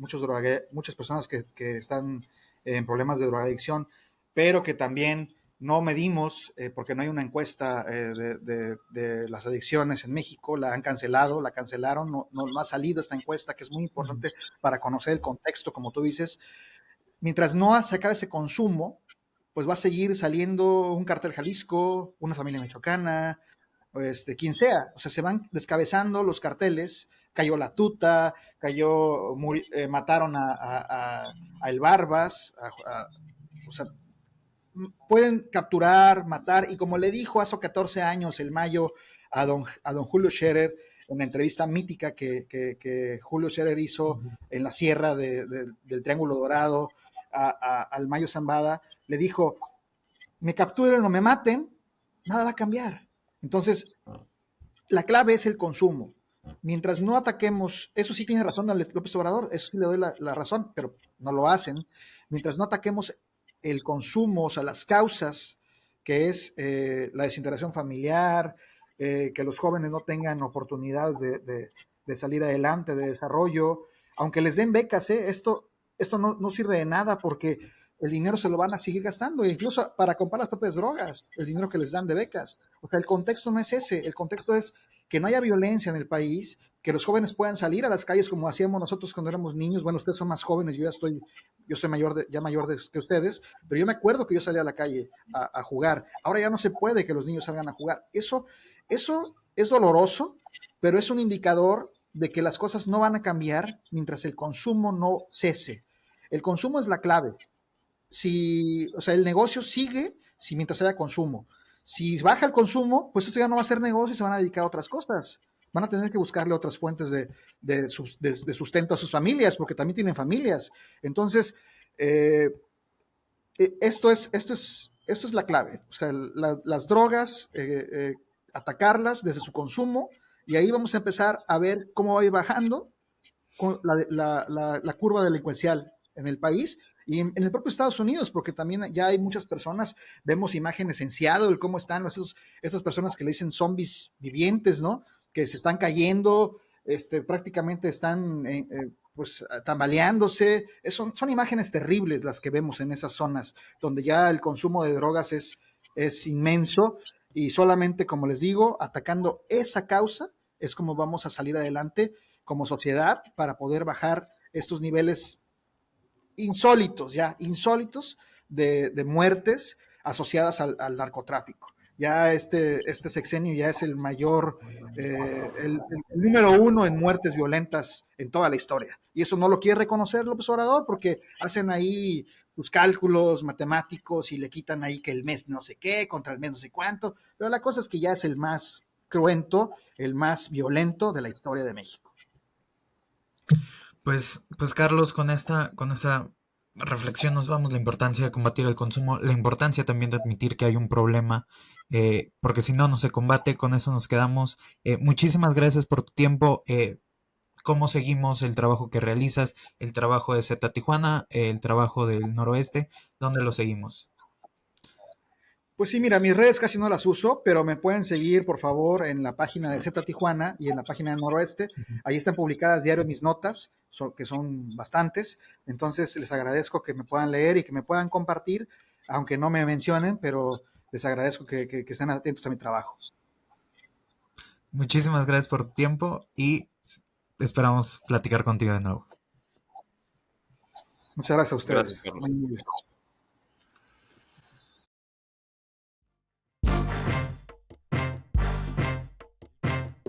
personas que están en problemas de drogadicción, pero que también no medimos, porque no hay una encuesta de las adicciones en México, la cancelaron, no ha salido esta encuesta, que es muy importante para conocer el contexto, como tú dices. Mientras no se acabe ese consumo, pues va a seguir saliendo un cartel Jalisco, una familia michoacana, quien sea. O sea, se van descabezando los carteles. Cayó la Tuta, mataron a El Barbas, o sea, pueden capturar, matar, y como le dijo hace 14 años el Mayo a don Julio Scherer, en una entrevista mítica que Julio Scherer hizo en la sierra del Triángulo Dorado al Mayo Zambada, le dijo, me capturen o me maten, nada va a cambiar. Entonces, la clave es el consumo. Mientras no ataquemos, eso sí tiene razón López Obrador, eso sí le doy la razón, pero no lo hacen. Mientras no ataquemos el consumo, o sea, las causas que es la desintegración familiar, que los jóvenes no tengan oportunidades de salir adelante, de desarrollo, aunque les den becas, esto no sirve de nada porque el dinero se lo van a seguir gastando, incluso para comprar las propias drogas, el dinero que les dan de becas. O sea, el contexto no es ese, el contexto es que no haya violencia en el país, que los jóvenes puedan salir a las calles como hacíamos nosotros cuando éramos niños. Bueno, ustedes son más jóvenes, yo soy mayor que ustedes, pero yo me acuerdo que yo salía a la calle a jugar. Ahora ya no se puede que los niños salgan a jugar. Eso es doloroso, pero es un indicador de que las cosas no van a cambiar mientras el consumo no cese. El consumo es la clave. O sea, el negocio sigue mientras haya consumo. Si baja el consumo, pues esto ya no va a ser negocio y se van a dedicar a otras cosas. Van a tener que buscarle otras fuentes de sustento a sus familias, porque también tienen familias. Entonces, esto es la clave. O sea, las drogas, atacarlas desde su consumo, y ahí vamos a empezar a ver cómo va a ir bajando la curva delincuencial en el país y en el propio Estados Unidos, porque también ya hay muchas personas, vemos imágenes en Seattle, cómo están esas personas que le dicen zombies vivientes, ¿no? Que se están cayendo, prácticamente están pues tambaleándose. Son imágenes terribles las que vemos en esas zonas, donde ya el consumo de drogas es inmenso, y solamente, como les digo, atacando esa causa es como vamos a salir adelante como sociedad para poder bajar estos niveles insólitos de muertes asociadas al narcotráfico. Ya este sexenio ya es el mayor, el número 1 en muertes violentas en toda la historia. Y eso no lo quiere reconocer López Obrador, porque hacen ahí sus cálculos matemáticos y le quitan ahí que el mes no sé qué contra el mes no sé cuánto, pero la cosa es que ya es el más cruento, el más violento de la historia de México. Pues Carlos, con esta reflexión nos vamos, la importancia de combatir el consumo, la importancia también de admitir que hay un problema, porque si no se combate, con eso nos quedamos. Muchísimas gracias por tu tiempo. ¿Cómo seguimos el trabajo que realizas, el trabajo de Z Tijuana, el trabajo del Noroeste? ¿Dónde lo seguimos? Pues sí, mira, mis redes casi no las uso, pero me pueden seguir, por favor, en la página de Z Tijuana y en la página de Noroeste. Ahí están publicadas diario mis notas, que son bastantes. Entonces, les agradezco que me puedan leer y que me puedan compartir, aunque no me mencionen, pero les agradezco que estén atentos a mi trabajo. Muchísimas gracias por tu tiempo y esperamos platicar contigo de nuevo. Muchas gracias a ustedes. Gracias, Carlos. Muy bien.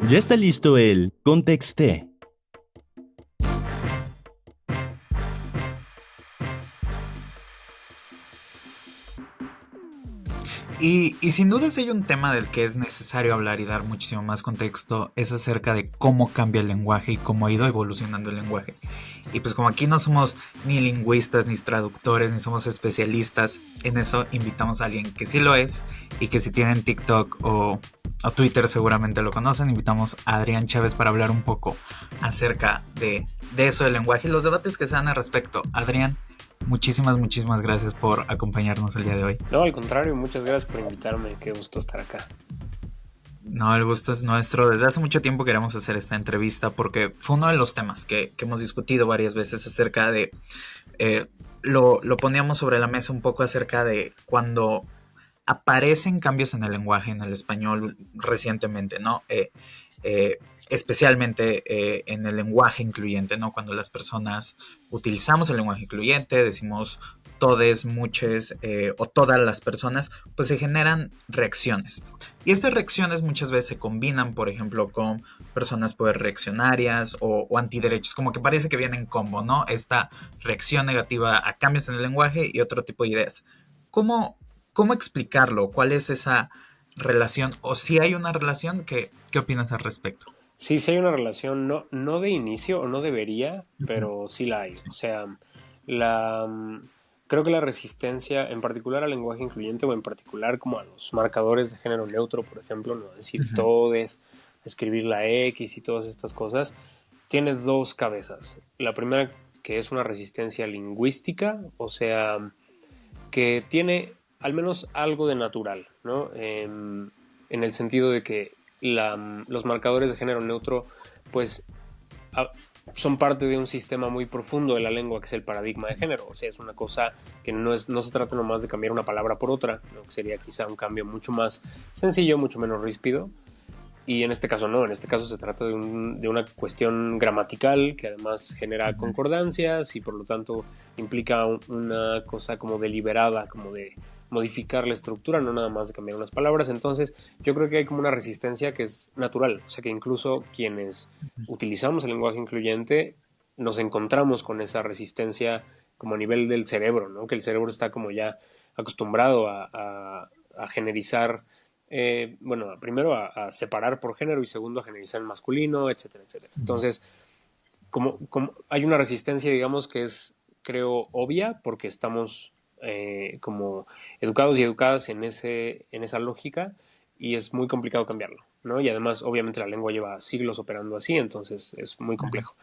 Ya está listo el Contexté. Y sin duda si hay un tema del que es necesario hablar y dar muchísimo más contexto, es acerca de cómo cambia el lenguaje y cómo ha ido evolucionando el lenguaje. Y pues como aquí no somos ni lingüistas, ni traductores, ni somos especialistas en eso, invitamos a alguien que sí lo es y que si tienen TikTok o Twitter seguramente lo conocen. Invitamos a Adrián Chávez para hablar un poco acerca de eso del lenguaje y los debates que se dan al respecto. Adrián, muchísimas gracias por acompañarnos el día de hoy. No, al contrario, muchas gracias por invitarme, qué gusto estar acá. No, el gusto es nuestro. Desde hace mucho tiempo queríamos hacer esta entrevista porque fue uno de los temas que hemos discutido varias veces acerca de... lo poníamos sobre la mesa un poco acerca de cuando aparecen cambios en el lenguaje, en el español recientemente, ¿no? Especialmente en el lenguaje incluyente, ¿no? Cuando las personas utilizamos el lenguaje incluyente, decimos todes, muches o todas las personas, pues se generan reacciones. Y estas reacciones muchas veces se combinan, por ejemplo, con personas pues reaccionarias o antiderechos, como que parece que viene en combo, ¿no? Esta reacción negativa a cambios en el lenguaje y otro tipo de ideas. ¿Cómo explicarlo? ¿Cuál es esa relación? O si hay una relación, ¿qué opinas al respecto? Sí hay una relación, no de inicio, o no debería, pero sí la hay. O sea, creo que la resistencia, en particular al lenguaje incluyente, o en particular como a los marcadores de género neutro, por ejemplo, no decir todes, escribir la X y todas estas cosas, tiene dos cabezas. La primera, que es una resistencia lingüística, o sea, que tiene al menos algo de natural, ¿no? En el sentido de que los marcadores de género neutro, pues, son parte de un sistema muy profundo de la lengua, que es el paradigma de género. O sea, es una cosa que no se trata nomás de cambiar una palabra por otra, ¿no? Que sería quizá un cambio mucho más sencillo, mucho menos ríspido. Y en este caso no, en este caso se trata de una cuestión gramatical que además genera concordancias y por lo tanto implica una cosa como deliberada, como de modificar la estructura, no nada más de cambiar unas palabras. Entonces yo creo que hay como una resistencia que es natural, o sea que incluso quienes utilizamos el lenguaje incluyente nos encontramos con esa resistencia como a nivel del cerebro, ¿no? Que el cerebro está como ya acostumbrado a generizar, bueno, primero a separar por género y segundo a generalizar en masculino, etcétera, etcétera. Entonces, como hay una resistencia, digamos, que es, creo, obvia, porque estamos como educados y educadas en esa lógica y es muy complicado cambiarlo, ¿no? Y además, obviamente, la lengua lleva siglos operando así, entonces es muy complejo.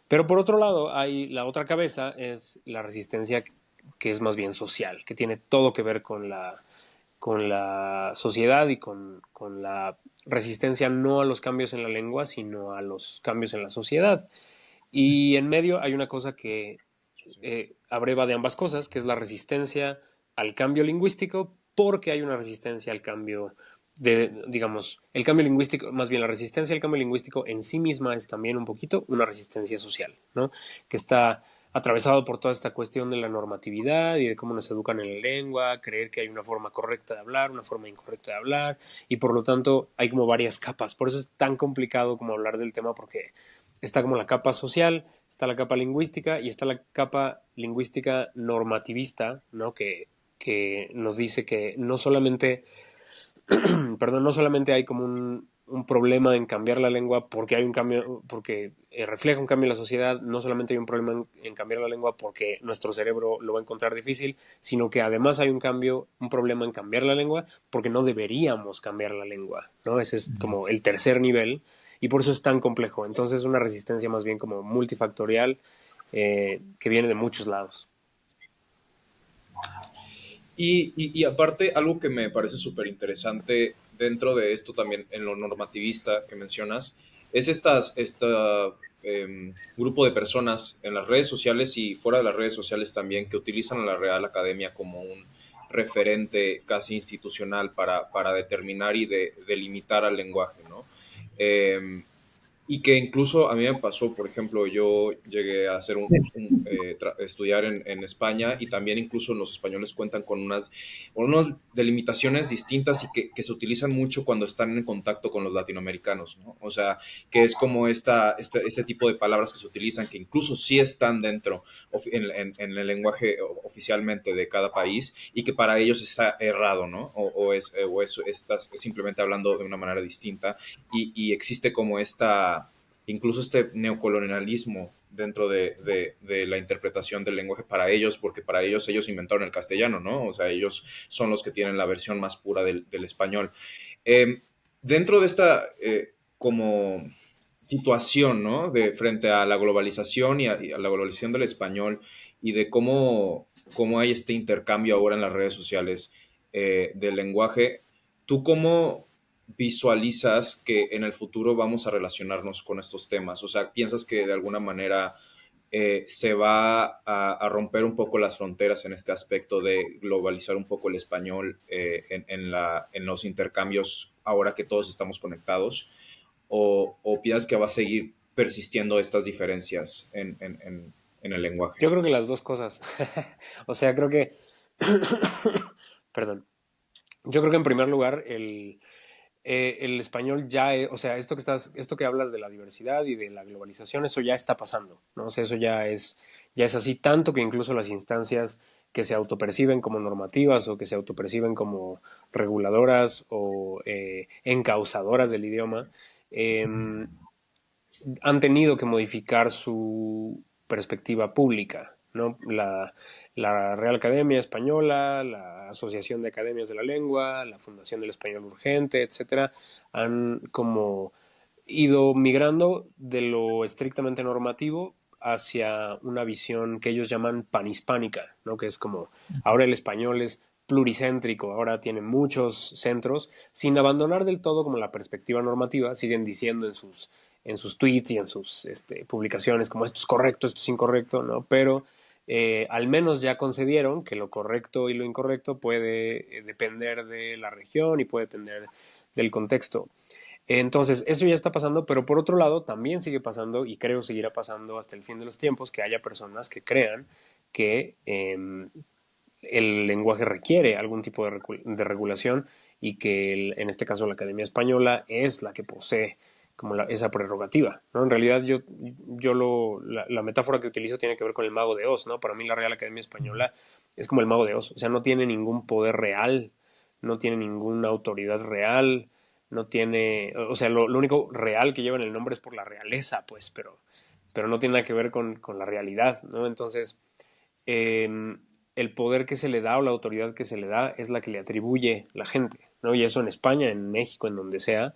Pero por otro lado, hay la otra cabeza, es la resistencia que es más bien social, que tiene todo que ver con la sociedad y con la resistencia no a los cambios en la lengua, sino a los cambios en la sociedad. Y en medio hay una cosa que abreva de ambas cosas, que es la resistencia al cambio lingüístico, porque hay una resistencia al cambio digamos, el cambio lingüístico, más bien la resistencia al cambio lingüístico en sí misma es también un poquito una resistencia social, ¿no? Que está atravesado por toda esta cuestión de la normatividad y de cómo nos educan en la lengua, creer que hay una forma correcta de hablar, una forma incorrecta de hablar, y por lo tanto hay como varias capas. Por eso es tan complicado como hablar del tema, porque está como la capa social, está la capa lingüística y está la capa lingüística normativista, ¿no? Que nos dice que no solamente perdón, no solamente hay como un problema en cambiar la lengua porque hay un cambio, porque refleja un cambio en la sociedad, no solamente hay un problema en cambiar la lengua porque nuestro cerebro lo va a encontrar difícil, sino que además hay un problema en cambiar la lengua porque no deberíamos cambiar la lengua, ¿no? Ese es como el tercer nivel y por eso es tan complejo. Entonces es una resistencia más bien como multifactorial que viene de muchos lados. Y aparte, algo que me parece súper interesante dentro de esto también, en lo normativista que mencionas, es este grupo de personas en las redes sociales y fuera de las redes sociales también que utilizan a la Real Academia como un referente casi institucional para determinar y delimitar al lenguaje, ¿no? Y que incluso a mí me pasó, por ejemplo, yo llegué a hacer estudiar en España y también incluso los españoles cuentan con unas delimitaciones distintas y que se utilizan mucho cuando están en contacto con los latinoamericanos, ¿no? O sea, que es como este tipo de palabras que se utilizan que incluso sí están dentro en el lenguaje oficialmente de cada país y que para ellos está errado, ¿no? O estás simplemente hablando de una manera distinta y existe como incluso este neocolonialismo dentro de la interpretación del lenguaje para ellos, porque para ellos inventaron el castellano, ¿no? O sea, ellos son los que tienen la versión más pura del español. Dentro de esta como situación, ¿no? Frente a la globalización y a la globalización del español y de cómo hay este intercambio ahora en las redes sociales del lenguaje, ¿tú cómo visualizas que en el futuro vamos a relacionarnos con estos temas? O sea, ¿piensas que de alguna manera se va a romper un poco las fronteras en este aspecto de globalizar un poco el español en los intercambios ahora que todos estamos conectados? ¿O piensas que va a seguir persistiendo estas diferencias en el lenguaje? Yo creo que las dos cosas. O sea, creo que perdón. Yo creo que en primer lugar el español ya o sea, esto que hablas de la diversidad y de la globalización, eso ya está pasando, ¿no? O sea, eso ya es así, tanto que incluso las instancias que se autoperciben como normativas o que se autoperciben como reguladoras o encausadoras del idioma han tenido que modificar su perspectiva pública, ¿no? La Real Academia Española, la Asociación de Academias de la Lengua, la Fundación del Español Urgente, etcétera, han como ido migrando de lo estrictamente normativo hacia una visión que ellos llaman panhispánica, ¿no? Que es como ahora el español es pluricéntrico, ahora tiene muchos centros, sin abandonar del todo como la perspectiva normativa, siguen diciendo en sus tweets y en sus publicaciones como esto es correcto, esto es incorrecto, ¿no? Pero al menos ya concedieron que lo correcto y lo incorrecto puede depender de la región y puede depender del contexto. Entonces, eso ya está pasando, pero por otro lado, también sigue pasando, y creo seguirá pasando hasta el fin de los tiempos, que haya personas que crean que el lenguaje requiere algún tipo de regulación y que en este caso la Academia Española es la que posee como esa prerrogativa, ¿no? En realidad la metáfora que utilizo tiene que ver con el Mago de Oz, ¿no? Para mí la Real Academia Española es como el Mago de Oz, o sea, no tiene ningún poder real, no tiene ninguna autoridad real, no tiene, o sea, lo único real que lleva en el nombre es por la realeza, pues, pero no tiene nada que ver con la realidad, ¿no? Entonces, el poder que se le da o la autoridad que se le da es la que le atribuye la gente, ¿no? Y eso en España, en México, en donde sea,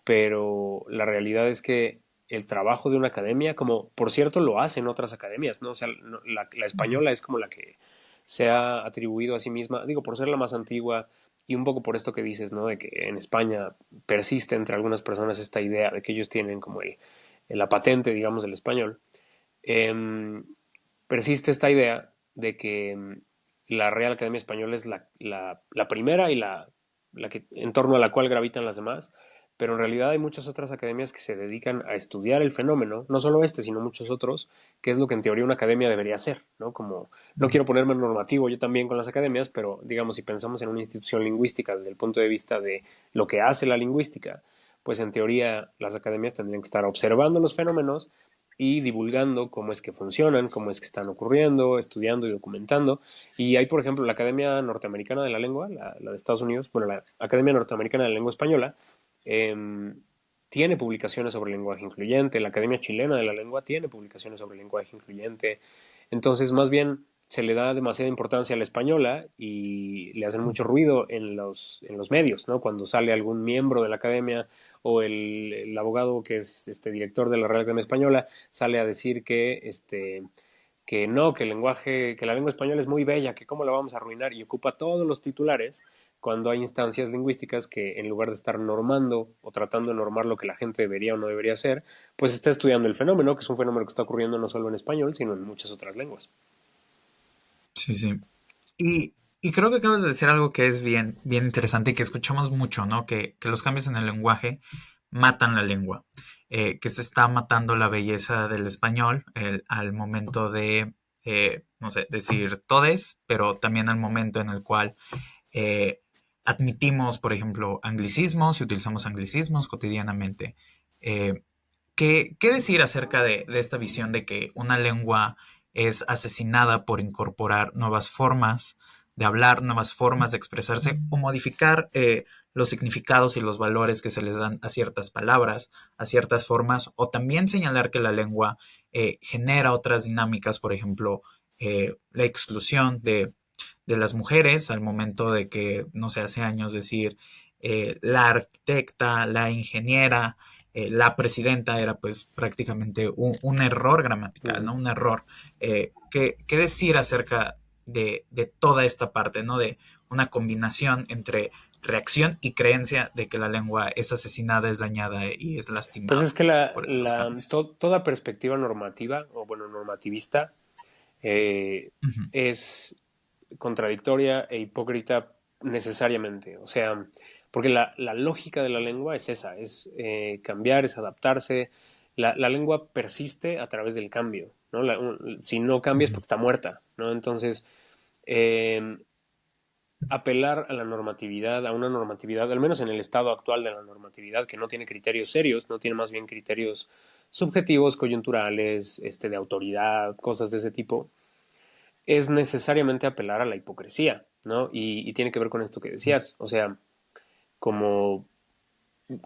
pero la realidad es que el trabajo de una academia, como por cierto lo hacen otras academias, ¿no? O sea, la española es como la que se ha atribuido a sí misma, digo, por ser la más antigua y un poco por esto que dices, ¿no? De que en España persiste entre algunas personas esta idea de que ellos tienen como la patente, digamos, del español. Persiste esta idea de que la Real Academia Española es la primera y la que, en torno a la cual gravitan las demás, pero en realidad hay muchas otras academias que se dedican a estudiar el fenómeno, no solo sino muchos otros, que es lo que en teoría una academia debería hacer, ¿no? Como, no quiero ponerme normativo yo también con las academias, pero digamos, si pensamos en una institución lingüística desde el punto de vista de lo que hace la lingüística, pues en teoría las academias tendrían que estar observando los fenómenos y divulgando cómo es que funcionan, cómo es que están ocurriendo, estudiando y documentando. Y hay, por ejemplo, la Academia Norteamericana de la Lengua, la de Estados Unidos, bueno, la Academia Norteamericana de la Lengua Española, tiene publicaciones sobre el lenguaje incluyente, la Academia Chilena de la Lengua tiene publicaciones sobre el lenguaje incluyente. Entonces, más bien, se le da demasiada importancia a la española y le hacen mucho ruido en los medios, ¿no? Cuando sale algún miembro de la academia o el abogado que es director de la Real Academia Española sale a decir que no, que el lenguaje, que la lengua española es muy bella, que cómo la vamos a arruinar, y ocupa todos los titulares cuando hay instancias lingüísticas que en lugar de estar normando o tratando de normar lo que la gente debería o no debería hacer, pues está estudiando el fenómeno, que es un fenómeno que está ocurriendo no solo en español, sino en muchas otras lenguas. Sí, sí. Y creo que acabas de decir algo que es bien, bien interesante y que escuchamos mucho, ¿no? Que los cambios en el lenguaje matan la lengua, que se está matando la belleza del español al momento de, no sé, decir todes, pero también al momento en el cual eh, admitimos, por ejemplo, anglicismos y utilizamos anglicismos cotidianamente. Eh, ¿Qué decir acerca de esta visión de que una lengua es asesinada por incorporar nuevas formas de hablar, nuevas formas de expresarse o modificar los significados y los valores que se les dan a ciertas palabras, a ciertas formas, o también señalar que la lengua genera otras dinámicas, por ejemplo, la exclusión de las mujeres al momento de que, no sé, hace años decir la arquitecta, la ingeniera, la presidenta era pues prácticamente un error gramatical, ¿no? Un error. ¿Qué decir acerca de toda esta parte, ¿no? De una combinación entre reacción y creencia de que la lengua es asesinada, es dañada y es Pues lastimada es que por estos cambios. toda perspectiva normativa, o bueno, normativista, Ujú, es contradictoria e hipócrita necesariamente. O sea, porque la lógica de la lengua es esa, es cambiar, es adaptarse. La lengua persiste a través del cambio, ¿no? Si no cambia es ujú, porque está muerta, ¿no? Entonces, eh, apelar a la normatividad, a una normatividad, al menos en el estado actual de la normatividad, que no tiene criterios serios, no tiene más bien criterios subjetivos, coyunturales, de autoridad, cosas de ese tipo, es necesariamente apelar a la hipocresía, ¿no? Y tiene que ver con esto que decías, o sea, como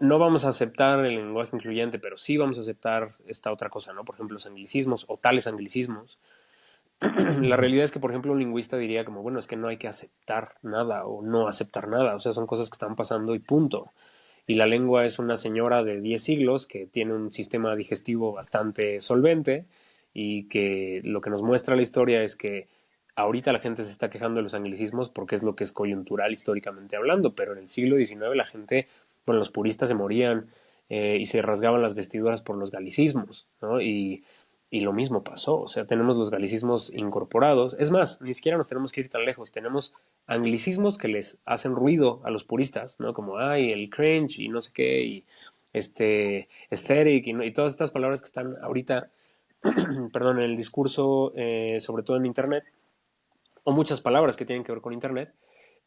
no vamos a aceptar el lenguaje incluyente, pero sí vamos a aceptar esta otra cosa, ¿no? Por ejemplo, los anglicismos o tales anglicismos. La ujú. realidad es que, por ejemplo, un lingüista diría como, bueno, es que no hay que aceptar nada o no aceptar nada, o sea, son cosas que están pasando y punto. Y la lengua es una señora de 10 siglos que tiene un sistema digestivo bastante solvente y que lo que nos muestra la historia es que ahorita la gente se está quejando de los anglicismos porque es lo que es coyuntural históricamente hablando, pero en el siglo XIX la gente, bueno, los puristas se morían y se rasgaban las vestiduras por los galicismos, ¿no? Y lo mismo pasó, o sea, tenemos los galicismos incorporados. Es más, ni siquiera nos tenemos que ir tan lejos, tenemos anglicismos que les hacen ruido a los puristas, ¿no? Como, ay, el cringe y no sé qué, y aesthetic y todas estas palabras que están ahorita, perdón, en el discurso, sobre todo en Internet, o muchas palabras que tienen que ver con Internet,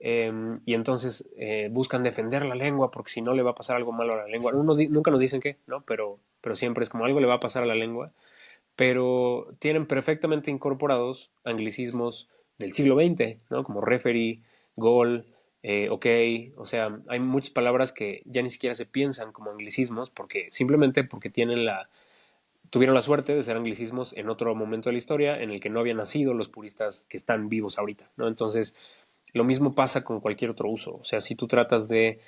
y entonces buscan defender la lengua porque si no le va a pasar algo malo a la lengua. Nunca nos dicen qué, ¿no? Pero siempre es como algo le va a pasar a la lengua, pero tienen perfectamente incorporados anglicismos del siglo XX, ¿no? Como referee, goal, ok, o sea, hay muchas palabras que ya ni siquiera se piensan como anglicismos simplemente porque tuvieron la suerte de ser anglicismos en otro momento de la historia en el que no habían nacido los puristas que están vivos ahorita, ¿no? Entonces, lo mismo pasa con cualquier otro uso. O sea, si tú tratas de...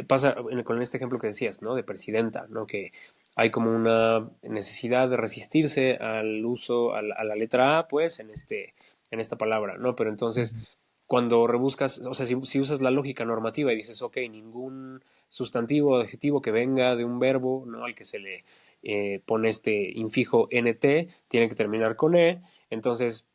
pasa con este ejemplo que decías, ¿no? De presidenta, ¿no? Que hay como una necesidad de resistirse al uso, a la letra A, pues, en esta palabra, ¿no? Pero entonces, cuando rebuscas, o sea, si usas la lógica normativa y dices, ok, ningún sustantivo o adjetivo que venga de un verbo, ¿no? Al que se le pone este infijo nt, tiene que terminar con e, entonces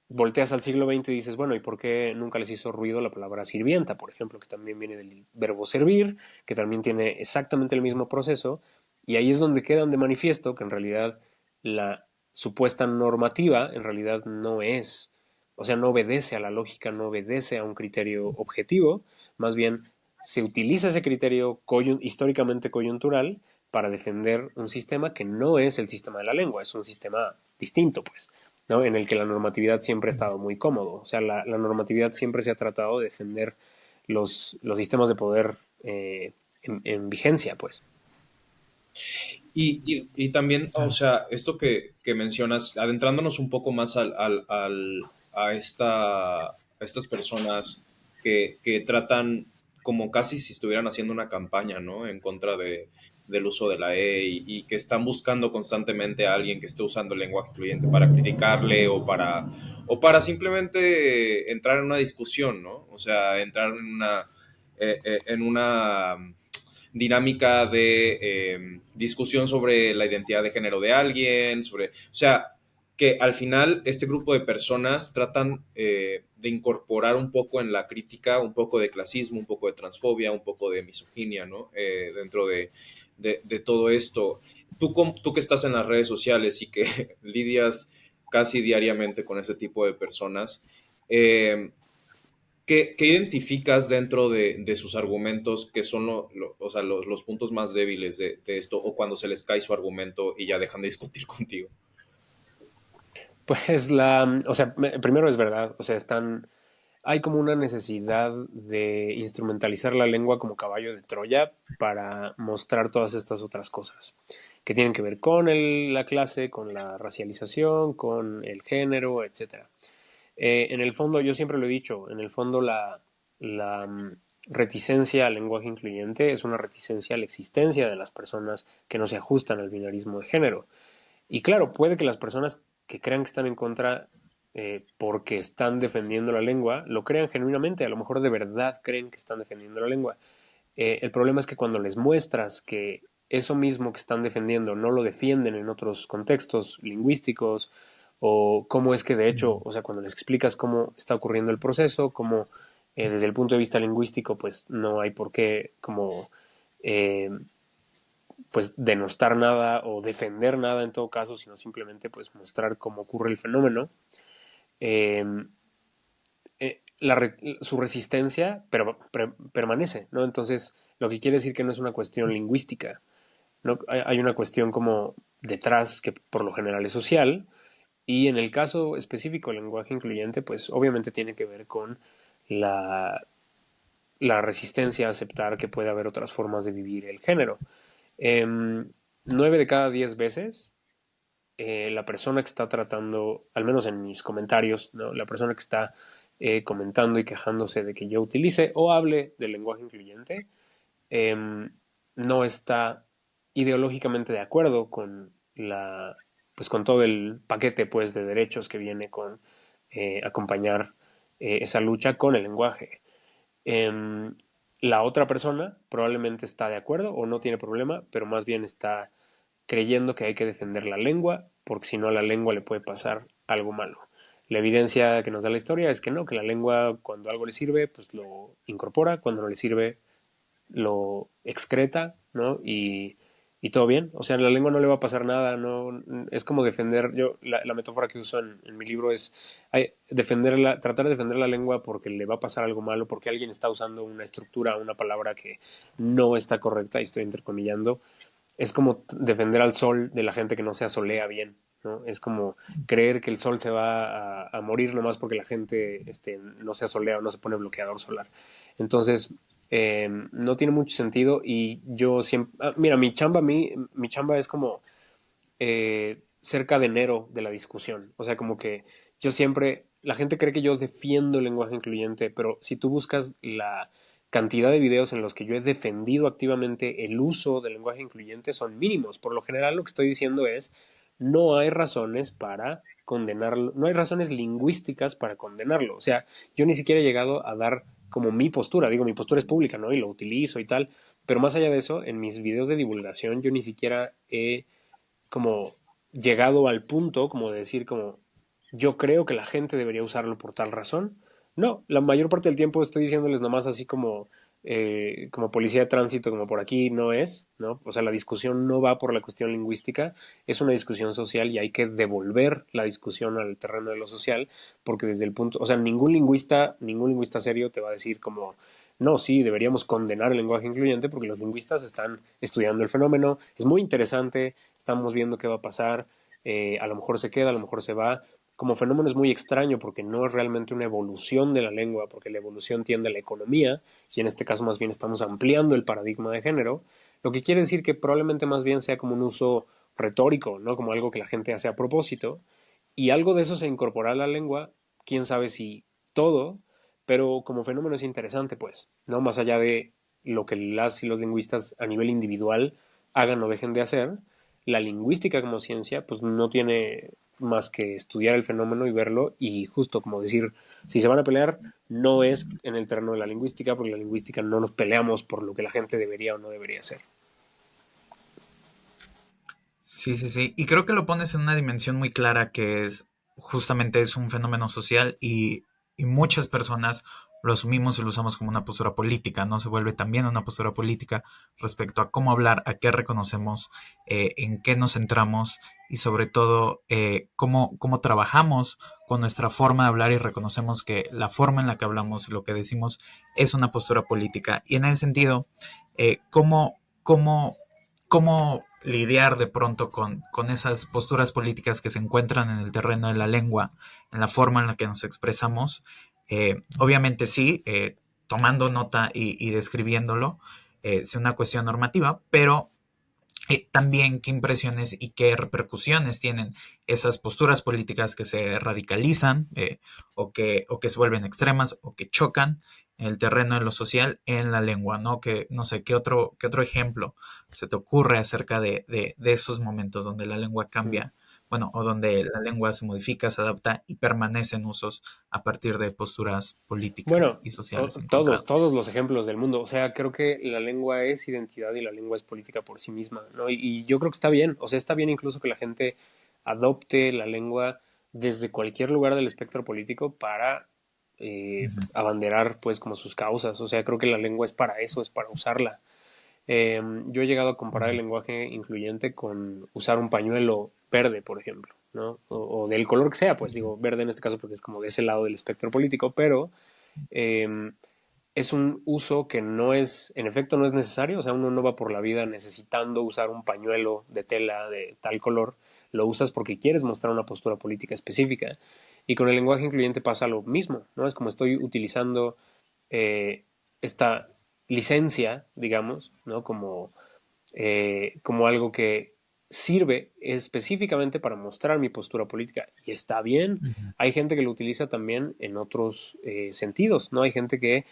volteas al siglo XX y dices, bueno, ¿y por qué nunca les hizo ruido la palabra sirvienta, por ejemplo, que también viene del verbo servir, que también tiene exactamente el mismo proceso, y ahí es donde quedan de manifiesto que en realidad la supuesta normativa en realidad no es, o sea, no obedece a la lógica, no obedece a un criterio objetivo, más bien se utiliza ese criterio históricamente coyuntural para defender un sistema que no es el sistema de la lengua, es un sistema distinto, pues. ¿No? En el que la normatividad siempre ha estado muy cómodo. O sea, la normatividad siempre se ha tratado de defender los sistemas de poder en vigencia, pues. Y también, o sea, esto que mencionas, adentrándonos un poco más a estas personas que tratan como casi si estuvieran haciendo una campaña, ¿no? En contra del uso de la E y que están buscando constantemente a alguien que esté usando el lenguaje incluyente para criticarle o para simplemente entrar en una discusión, ¿no? O sea, entrar en una dinámica de discusión sobre la identidad de género de alguien, o sea, que al final este grupo de personas tratan de incorporar un poco en la crítica, un poco de clasismo, un poco de transfobia, un poco de misoginia, ¿no? Dentro de todo esto. Tú que estás en las redes sociales y que lidias casi diariamente con ese tipo de personas, ¿qué identificas dentro de sus argumentos que son o sea, los puntos más débiles de esto o cuando se les cae su argumento y ya dejan de discutir contigo? Pues o sea, primero es verdad, o sea, hay como una necesidad de instrumentalizar la lengua como caballo de Troya para mostrar todas estas otras cosas que tienen que ver con la clase, con la racialización, con el género, etcétera. En el fondo, yo siempre lo he dicho, en el fondo la reticencia al lenguaje incluyente es una reticencia a la existencia de las personas que no se ajustan al binarismo de género. Y claro, puede que las personas que crean que están en contra porque están defendiendo la lengua, lo crean genuinamente, a lo mejor de verdad creen que están defendiendo la lengua. El problema es que cuando les muestras que eso mismo que están defendiendo no lo defienden en otros contextos lingüísticos, o cómo es que de hecho, o sea, cuando les explicas cómo está ocurriendo el proceso, cómo desde el punto de vista lingüístico, pues no hay por qué como eh, pues denostar nada o defender nada en todo caso, sino simplemente pues mostrar cómo ocurre el fenómeno. Eh, su resistencia permanece, ¿no? Entonces, lo que quiere decir que no es una cuestión lingüística, ¿no? Hay una cuestión como detrás que por lo general es social, y en el caso específico del lenguaje incluyente, pues obviamente tiene que ver con la, la resistencia a aceptar que puede haber otras formas de vivir el género. 9 de cada 10 veces la persona que está tratando, al menos en mis comentarios, ¿no? La persona que está comentando y quejándose de que yo utilice o hable del lenguaje incluyente, no está ideológicamente de acuerdo con pues con todo el paquete pues de derechos que viene con acompañar esa lucha con el lenguaje. La otra persona probablemente está de acuerdo o no tiene problema, pero más bien está creyendo que hay que defender la lengua, porque si no a la lengua le puede pasar algo malo. La evidencia que nos da la historia es que no, que la lengua cuando algo le sirve, pues lo incorpora, cuando no le sirve, lo excreta, ¿no? Y todo bien. O sea, a la lengua no le va a pasar nada, no es como defender, yo la metáfora que uso en mi libro es tratar de defender la lengua porque le va a pasar algo malo, porque alguien está usando una estructura, una palabra que no está correcta, y estoy intercomillando. Es como defender al sol de la gente que no se asolea bien, ¿no? Es como creer que el sol se va a morir nomás porque la gente no se asolea o no se pone bloqueador solar. Entonces, no tiene mucho sentido y yo siempre... mira, mi chamba es como ser cadenero de la discusión. O sea, como que yo siempre... La gente cree que yo defiendo el lenguaje incluyente, pero si tú buscas la cantidad de videos en los que yo he defendido activamente el uso del lenguaje incluyente son mínimos. Por lo general lo que estoy diciendo es no hay razones para condenarlo, no hay razones lingüísticas para condenarlo. O sea, yo ni siquiera he llegado a dar como mi postura, digo, mi postura es pública, ¿no? Y lo utilizo y tal, pero más allá de eso, en mis videos de divulgación yo ni siquiera he como llegado al punto como de decir como yo creo que la gente debería usarlo por tal razón. No, la mayor parte del tiempo estoy diciéndoles nomás así como policía de tránsito, como por aquí no es, ¿no? O sea, la discusión no va por la cuestión lingüística, es una discusión social y hay que devolver la discusión al terreno de lo social, porque desde el punto, o sea, ningún lingüista serio te va a decir como, no, sí, deberíamos condenar el lenguaje incluyente porque los lingüistas están estudiando el fenómeno, es muy interesante, estamos viendo qué va a pasar, a lo mejor se queda, a lo mejor se va, como fenómeno es muy extraño porque no es realmente una evolución de la lengua, porque la evolución tiende a la economía, y en este caso más bien estamos ampliando el paradigma de género, lo que quiere decir que probablemente más bien sea como un uso retórico, ¿no? Como algo que la gente hace a propósito, y algo de eso se incorpora a la lengua, quién sabe si todo, pero como fenómeno es interesante, pues, ¿no? Más allá de lo que las y los lingüistas a nivel individual hagan o dejen de hacer, la lingüística como ciencia, pues no tiene más que estudiar el fenómeno y verlo y justo como decir, si se van a pelear, no es en el terreno de la lingüística, porque la lingüística no nos peleamos por lo que la gente debería o no debería hacer. Sí, sí, sí. Y creo que lo pones en una dimensión muy clara que es justamente es un fenómeno social y muchas personas lo asumimos y lo usamos como una postura política, ¿no? Se vuelve también una postura política respecto a cómo hablar, a qué reconocemos, en qué nos centramos y sobre todo cómo trabajamos con nuestra forma de hablar y reconocemos que la forma en la que hablamos y lo que decimos es una postura política. Y en ese sentido, cómo cómo lidiar de pronto con esas posturas políticas que se encuentran en el terreno de la lengua, en la forma en la que nos expresamos. Obviamente sí, tomando nota y describiéndolo, es una cuestión normativa, pero también qué impresiones y qué repercusiones tienen esas posturas políticas que se radicalizan o que se vuelven extremas o que chocan en el terreno de lo social en la lengua, ¿no? Que no sé, qué otro ejemplo se te ocurre acerca de esos momentos donde la lengua cambia, bueno, o donde la lengua se modifica, se adapta y permanece en usos a partir de posturas políticas Bueno, y sociales todos, encontradas. todos los ejemplos del mundo. O sea, creo que la lengua es identidad y la lengua es política por sí misma, ¿no? Y yo creo que está bien. O sea, está bien incluso que la gente adopte la lengua desde cualquier lugar del espectro político para abanderar, pues, como sus causas. O sea, creo que la lengua es para eso, es para usarla. Yo he llegado a comparar el lenguaje incluyente con usar un pañuelo verde, por ejemplo, ¿no? O del color que sea, pues digo verde en este caso porque es como de ese lado del espectro político, pero eh, es un uso que no es, en efecto, no es necesario. O sea, uno no va por la vida necesitando usar un pañuelo de tela de tal color. Lo usas porque quieres mostrar una postura política específica. Y con el lenguaje incluyente pasa lo mismo, ¿no? Es como estoy utilizando esta licencia, digamos, ¿no? Como algo que sirve específicamente para mostrar mi postura política. Y está bien. Ujú. Hay gente que lo utiliza también en otros sentidos, ¿no? Hay gente que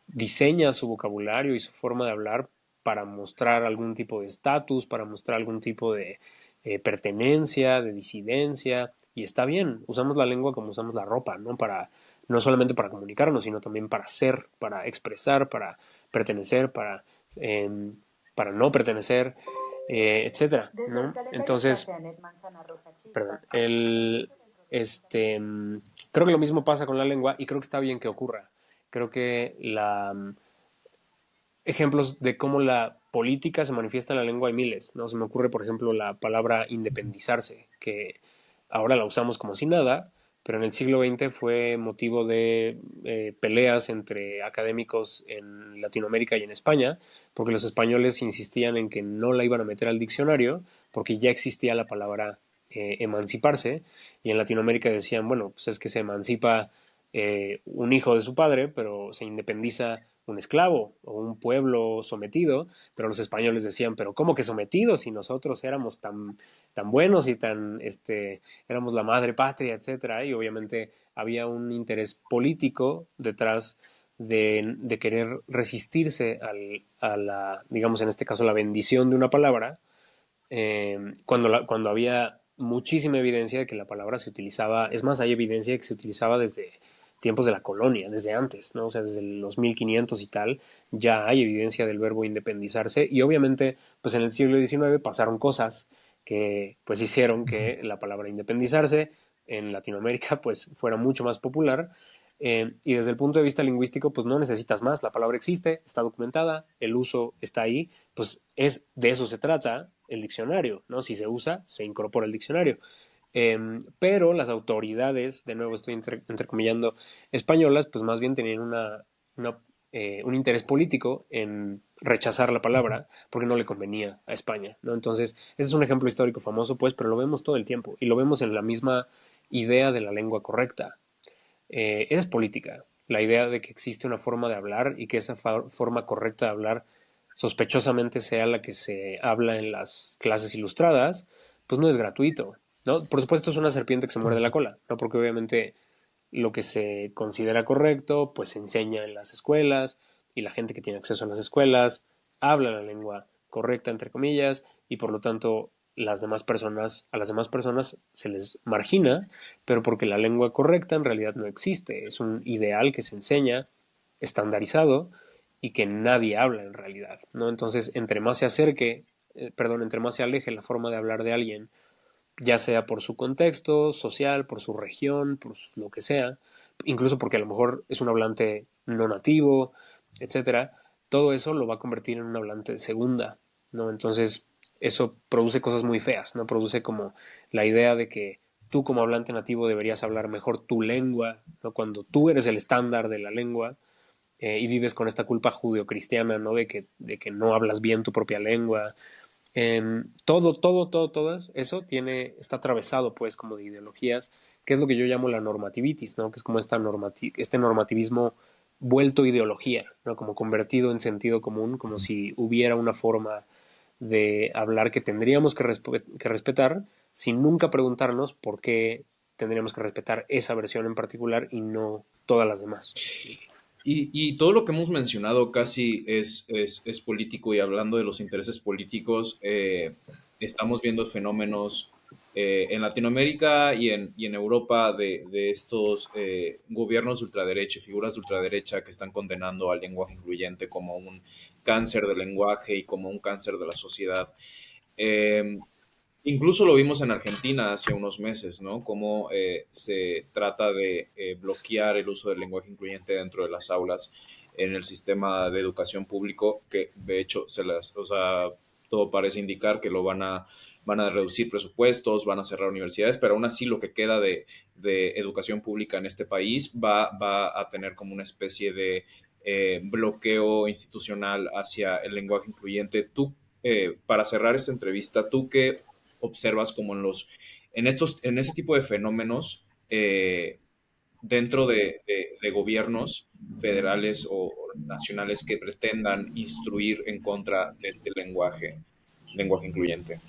diseña su vocabulario y su forma de hablar para mostrar algún tipo de estatus, para mostrar algún tipo pertenencia, de disidencia, y está bien, usamos la lengua como usamos la ropa, ¿no? No solamente para comunicarnos, sino también para ser, para expresar, para pertenecer, para no pertenecer, etcétera, ¿no? Entonces, perdón, creo que lo mismo pasa con la lengua y creo que está bien que ocurra. Creo que ejemplos de cómo la política se manifiesta en la lengua hay miles, ¿no? Se me ocurre, por ejemplo, la palabra independizarse, que ahora la usamos como si nada, pero en el siglo XX fue motivo de peleas entre académicos en Latinoamérica y en España, porque los españoles insistían en que no la iban a meter al diccionario, porque ya existía la palabra emanciparse, y en Latinoamérica decían, bueno, pues es que se emancipa un hijo de su padre, pero se independiza un esclavo o un pueblo sometido, pero los españoles decían, pero ¿cómo que sometidos si nosotros éramos tan buenos y éramos la madre patria, etcétera? Y obviamente había un interés político detrás de querer resistirse a la, digamos en este caso, la bendición de una palabra, cuando había muchísima evidencia de que la palabra se utilizaba, es más, hay evidencia de que se utilizaba desde tiempos de la colonia, desde antes, ¿no? O sea, desde los 1500 y tal, ya hay evidencia del verbo independizarse, y obviamente, pues en el siglo XIX pasaron cosas que pues hicieron que la palabra independizarse en Latinoamérica pues fuera mucho más popular, y desde el punto de vista lingüístico pues no necesitas más, la palabra existe, está documentada, el uso está ahí, pues de eso se trata el diccionario, ¿no? Si se usa, se incorpora el diccionario. Pero las autoridades, de nuevo estoy entrecomillando, españolas, pues más bien tenían un interés político en rechazar la palabra porque no le convenía a España, ¿no? Entonces, ese es un ejemplo histórico famoso, pues, pero lo vemos todo el tiempo y lo vemos en la misma idea de la lengua correcta. Es política, la idea de que existe una forma de hablar y que esa forma correcta de hablar sospechosamente sea la que se habla en las clases ilustradas, pues no es gratuito, ¿no? Por supuesto es una serpiente que se muerde la cola, ¿no? Porque obviamente lo que se considera correcto, pues se enseña en las escuelas, y la gente que tiene acceso a las escuelas habla la lengua correcta, entre comillas, y por lo tanto a las demás personas se les margina, pero porque la lengua correcta en realidad no existe, es un ideal que se enseña, estandarizado, y que nadie habla en realidad, ¿no? Entonces, entre más se aleje la forma de hablar de alguien, ya sea por su contexto social, por su región, por lo que sea, incluso porque a lo mejor es un hablante no nativo, etcétera, todo eso lo va a convertir en un hablante de segunda, ¿no? Entonces, eso produce cosas muy feas, ¿no? Produce como la idea de que tú como hablante nativo deberías hablar mejor tu lengua, ¿no? Cuando tú eres el estándar de la lengua, y vives con esta culpa judeocristiana, ¿no? De que no hablas bien tu propia lengua. Todo eso está atravesado, pues, como de ideologías, que es lo que yo llamo la normativitis, ¿no? Que es como este normativismo vuelto ideología, ¿no? Como convertido en sentido común, como si hubiera una forma de hablar que tendríamos que respetar, sin nunca preguntarnos por qué tendríamos que respetar esa versión en particular y no todas las demás. Y todo lo que hemos mencionado casi es político, y hablando de los intereses políticos, estamos viendo fenómenos en Latinoamérica y en Europa de estos gobiernos de ultraderecha y figuras de ultraderecha que están condenando al lenguaje incluyente como un cáncer del lenguaje y como un cáncer de la sociedad. Incluso lo vimos en Argentina hace unos meses, ¿no? Cómo se trata de bloquear el uso del lenguaje incluyente dentro de las aulas en el sistema de educación público, que de hecho todo parece indicar que van a reducir presupuestos, van a cerrar universidades, pero aún así lo que queda de educación pública en este país va a tener como una especie de bloqueo institucional hacia el lenguaje incluyente. Tú, para cerrar esta entrevista, ¿tú qué observas como en ese tipo de fenómenos dentro de gobiernos federales o nacionales que pretendan instruir en contra de este lenguaje incluyente?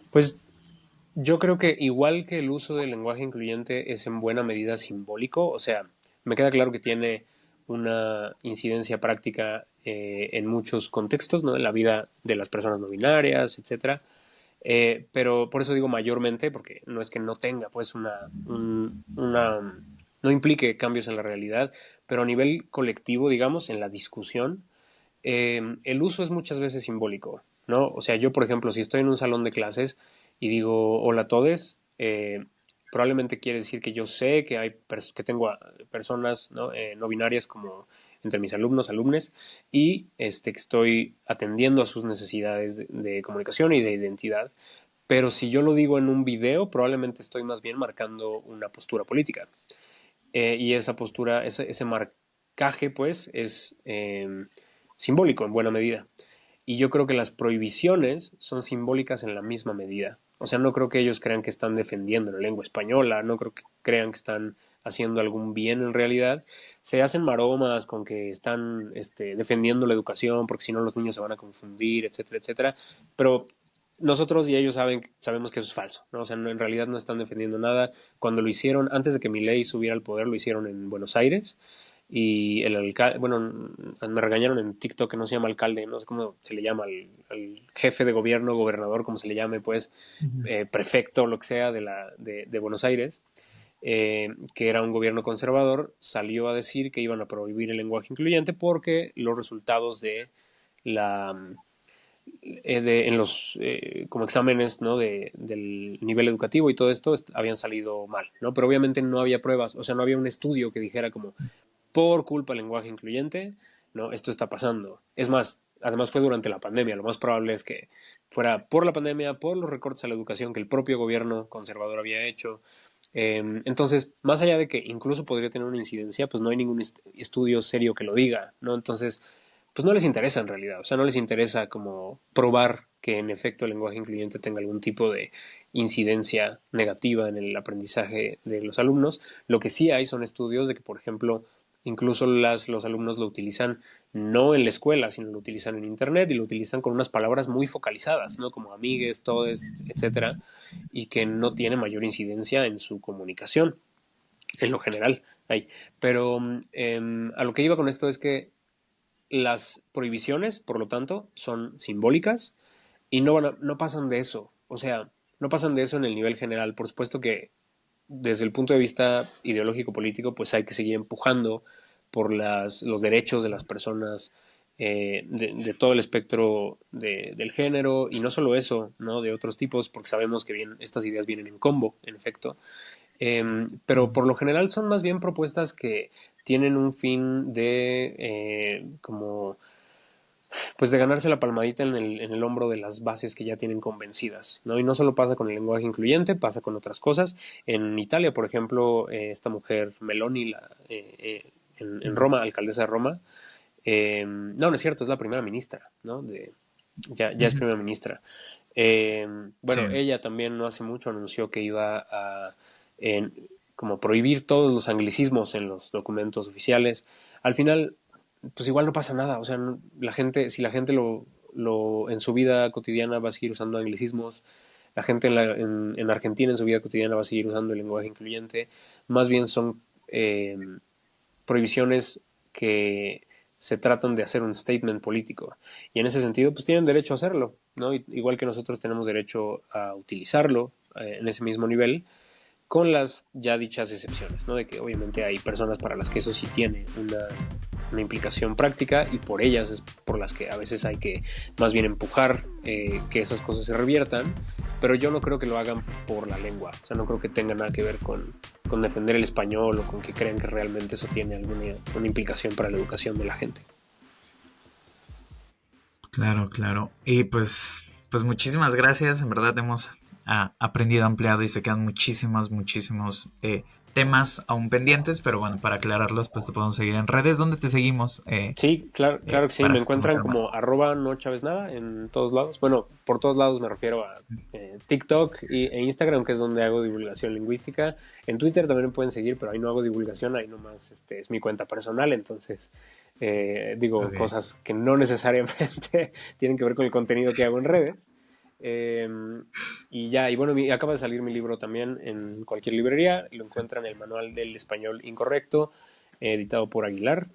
Pues yo creo que igual que el uso del lenguaje incluyente es en buena medida simbólico, o sea, me queda claro que tiene una incidencia práctica en muchos contextos, ¿no? En la vida de las personas no binarias, etcétera. Pero por eso digo mayormente, porque no es que no tenga pues no implique cambios en la realidad, pero a nivel colectivo, digamos, en la discusión, el uso es muchas veces simbólico, ¿no? O sea, yo, por ejemplo, si estoy en un salón de clases y digo hola a todes, probablemente quiere decir que yo sé que que tengo personas, ¿no? No binarias como entre mis alumnos, alumnes, y que estoy atendiendo a sus necesidades de comunicación y de identidad. Pero si yo lo digo en un video, probablemente estoy más bien marcando una postura política. Y esa postura, ese marcaje, pues, es simbólico en buena medida. Y yo creo que las prohibiciones son simbólicas en la misma medida. O sea, no creo que ellos crean que están defendiendo la lengua española, no creo que crean que están haciendo algún bien en realidad. Se hacen maromas con que están defendiendo la educación porque si no los niños se van a confundir, etcétera, etcétera. Pero nosotros y ellos sabemos que eso es falso, ¿no? O sea, en realidad no están defendiendo nada. Cuando lo hicieron, antes de que Milei subiera al poder, lo hicieron en Buenos Aires. Y el alcalde, bueno, me regañaron en TikTok que no se llama alcalde, no sé cómo se le llama, al jefe de gobierno, gobernador, como se le llame, pues, prefecto, lo que sea, de Buenos Aires, que era un gobierno conservador, salió a decir que iban a prohibir el lenguaje incluyente porque los resultados de en los como exámenes, ¿no? Del nivel educativo y todo esto habían salido mal, ¿no? Pero obviamente no había pruebas, o sea, no había un estudio que dijera como por culpa del lenguaje incluyente, ¿no? Esto está pasando. Es más, además fue durante la pandemia, lo más probable es que fuera por la pandemia, por los recortes a la educación que el propio gobierno conservador había hecho. Entonces, más allá de que incluso podría tener una incidencia, pues no hay ningún estudio serio que lo diga, ¿no? Entonces, pues no les interesa en realidad, o sea, no les interesa como probar que en efecto el lenguaje incluyente tenga algún tipo de incidencia negativa en el aprendizaje de los alumnos. Lo que sí hay son estudios de que, por ejemplo, incluso los alumnos lo utilizan no en la escuela, sino lo utilizan en internet y lo utilizan con unas palabras muy focalizadas, ¿no? Como amigues, todes, etcétera, y que no tiene mayor incidencia en su comunicación, en lo general. Pero a lo que iba con esto es que las prohibiciones, por lo tanto, son simbólicas y no pasan de eso. O sea, no pasan de eso en el nivel general. Por supuesto que desde el punto de vista ideológico político, pues hay que seguir empujando por los derechos de las personas de todo el espectro del género, y no solo eso, ¿no? De otros tipos, porque sabemos que estas ideas vienen en combo, en efecto. Pero por lo general son más bien propuestas que tienen un fin de como pues de ganarse la palmadita en el hombro de las bases que ya tienen convencidas, ¿no? Y no solo pasa con el lenguaje incluyente, pasa con otras cosas. En Italia, por ejemplo, esta mujer Meloni, en Roma, alcaldesa de Roma, no es cierto, es la primera ministra, ¿no? Ya es primera ministra. Bueno, sí. Ella también no hace mucho anunció que iba a como prohibir todos los anglicismos en los documentos oficiales. Al final, pues igual no pasa nada. O sea, si la gente en su vida cotidiana va a seguir usando anglicismos, la gente en Argentina en su vida cotidiana va a seguir usando el lenguaje incluyente. Más bien son prohibiciones que se tratan de hacer un statement político. Y en ese sentido, pues tienen derecho a hacerlo, ¿no? Igual que nosotros tenemos derecho a utilizarlo en ese mismo nivel, con las ya dichas excepciones, ¿no? De que obviamente hay personas para las que eso sí tiene una implicación práctica, y por ellas es por las que a veces hay que más bien empujar que esas cosas se reviertan, pero yo no creo que lo hagan por la lengua. O sea, no creo que tenga nada que ver con defender el español o con que crean que realmente eso tiene una implicación para la educación de la gente. Claro. Y pues muchísimas gracias. En verdad hemos aprendido, ampliado, y se quedan muchísimos temas aún pendientes, pero bueno, para aclararlos, pues te podemos seguir en redes. ¿Dónde te seguimos? Sí, claro que sí, me encuentran como @nochaveznada en todos lados. Bueno, por todos lados me refiero a TikTok e Instagram, que es donde hago divulgación lingüística. En Twitter también me pueden seguir, pero ahí no hago divulgación, ahí nomás es mi cuenta personal, entonces digo cosas que no necesariamente tienen que ver con el contenido que hago en redes. Y bueno, acaba de salir mi libro también en cualquier librería, lo encuentran en el Manual del Español Incorrecto, editado por Aguilar,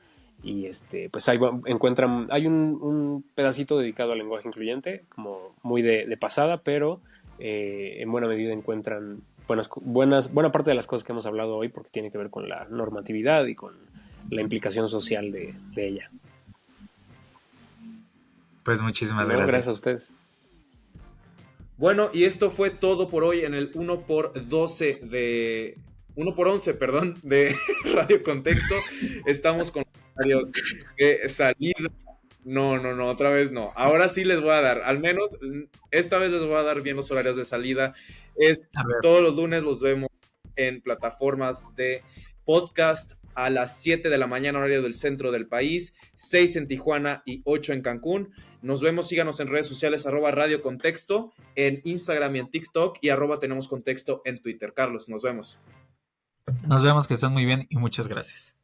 y pues ahí encuentran, hay un pedacito dedicado al lenguaje incluyente, como muy de pasada, pero en buena medida encuentran buena parte de las cosas que hemos hablado hoy, porque tiene que ver con la normatividad y con la implicación social de ella. Pues muchísimas Gracias gracias. a ustedes. Bueno, y esto fue todo por hoy en el 1x11 de Radio Contexto. Estamos con horarios de salida. No, otra vez no. Ahora sí les voy a dar, al menos esta vez les voy a dar bien los horarios de salida. Todos los lunes los vemos en plataformas de podcast a las 7 de la mañana, horario del centro del país, 6 en Tijuana y 8 en Cancún. Nos vemos, síganos en redes sociales, @Radio Contexto, en Instagram y en TikTok, y @tenemos contexto en Twitter. Carlos, nos vemos. Nos vemos, que estén muy bien y muchas gracias.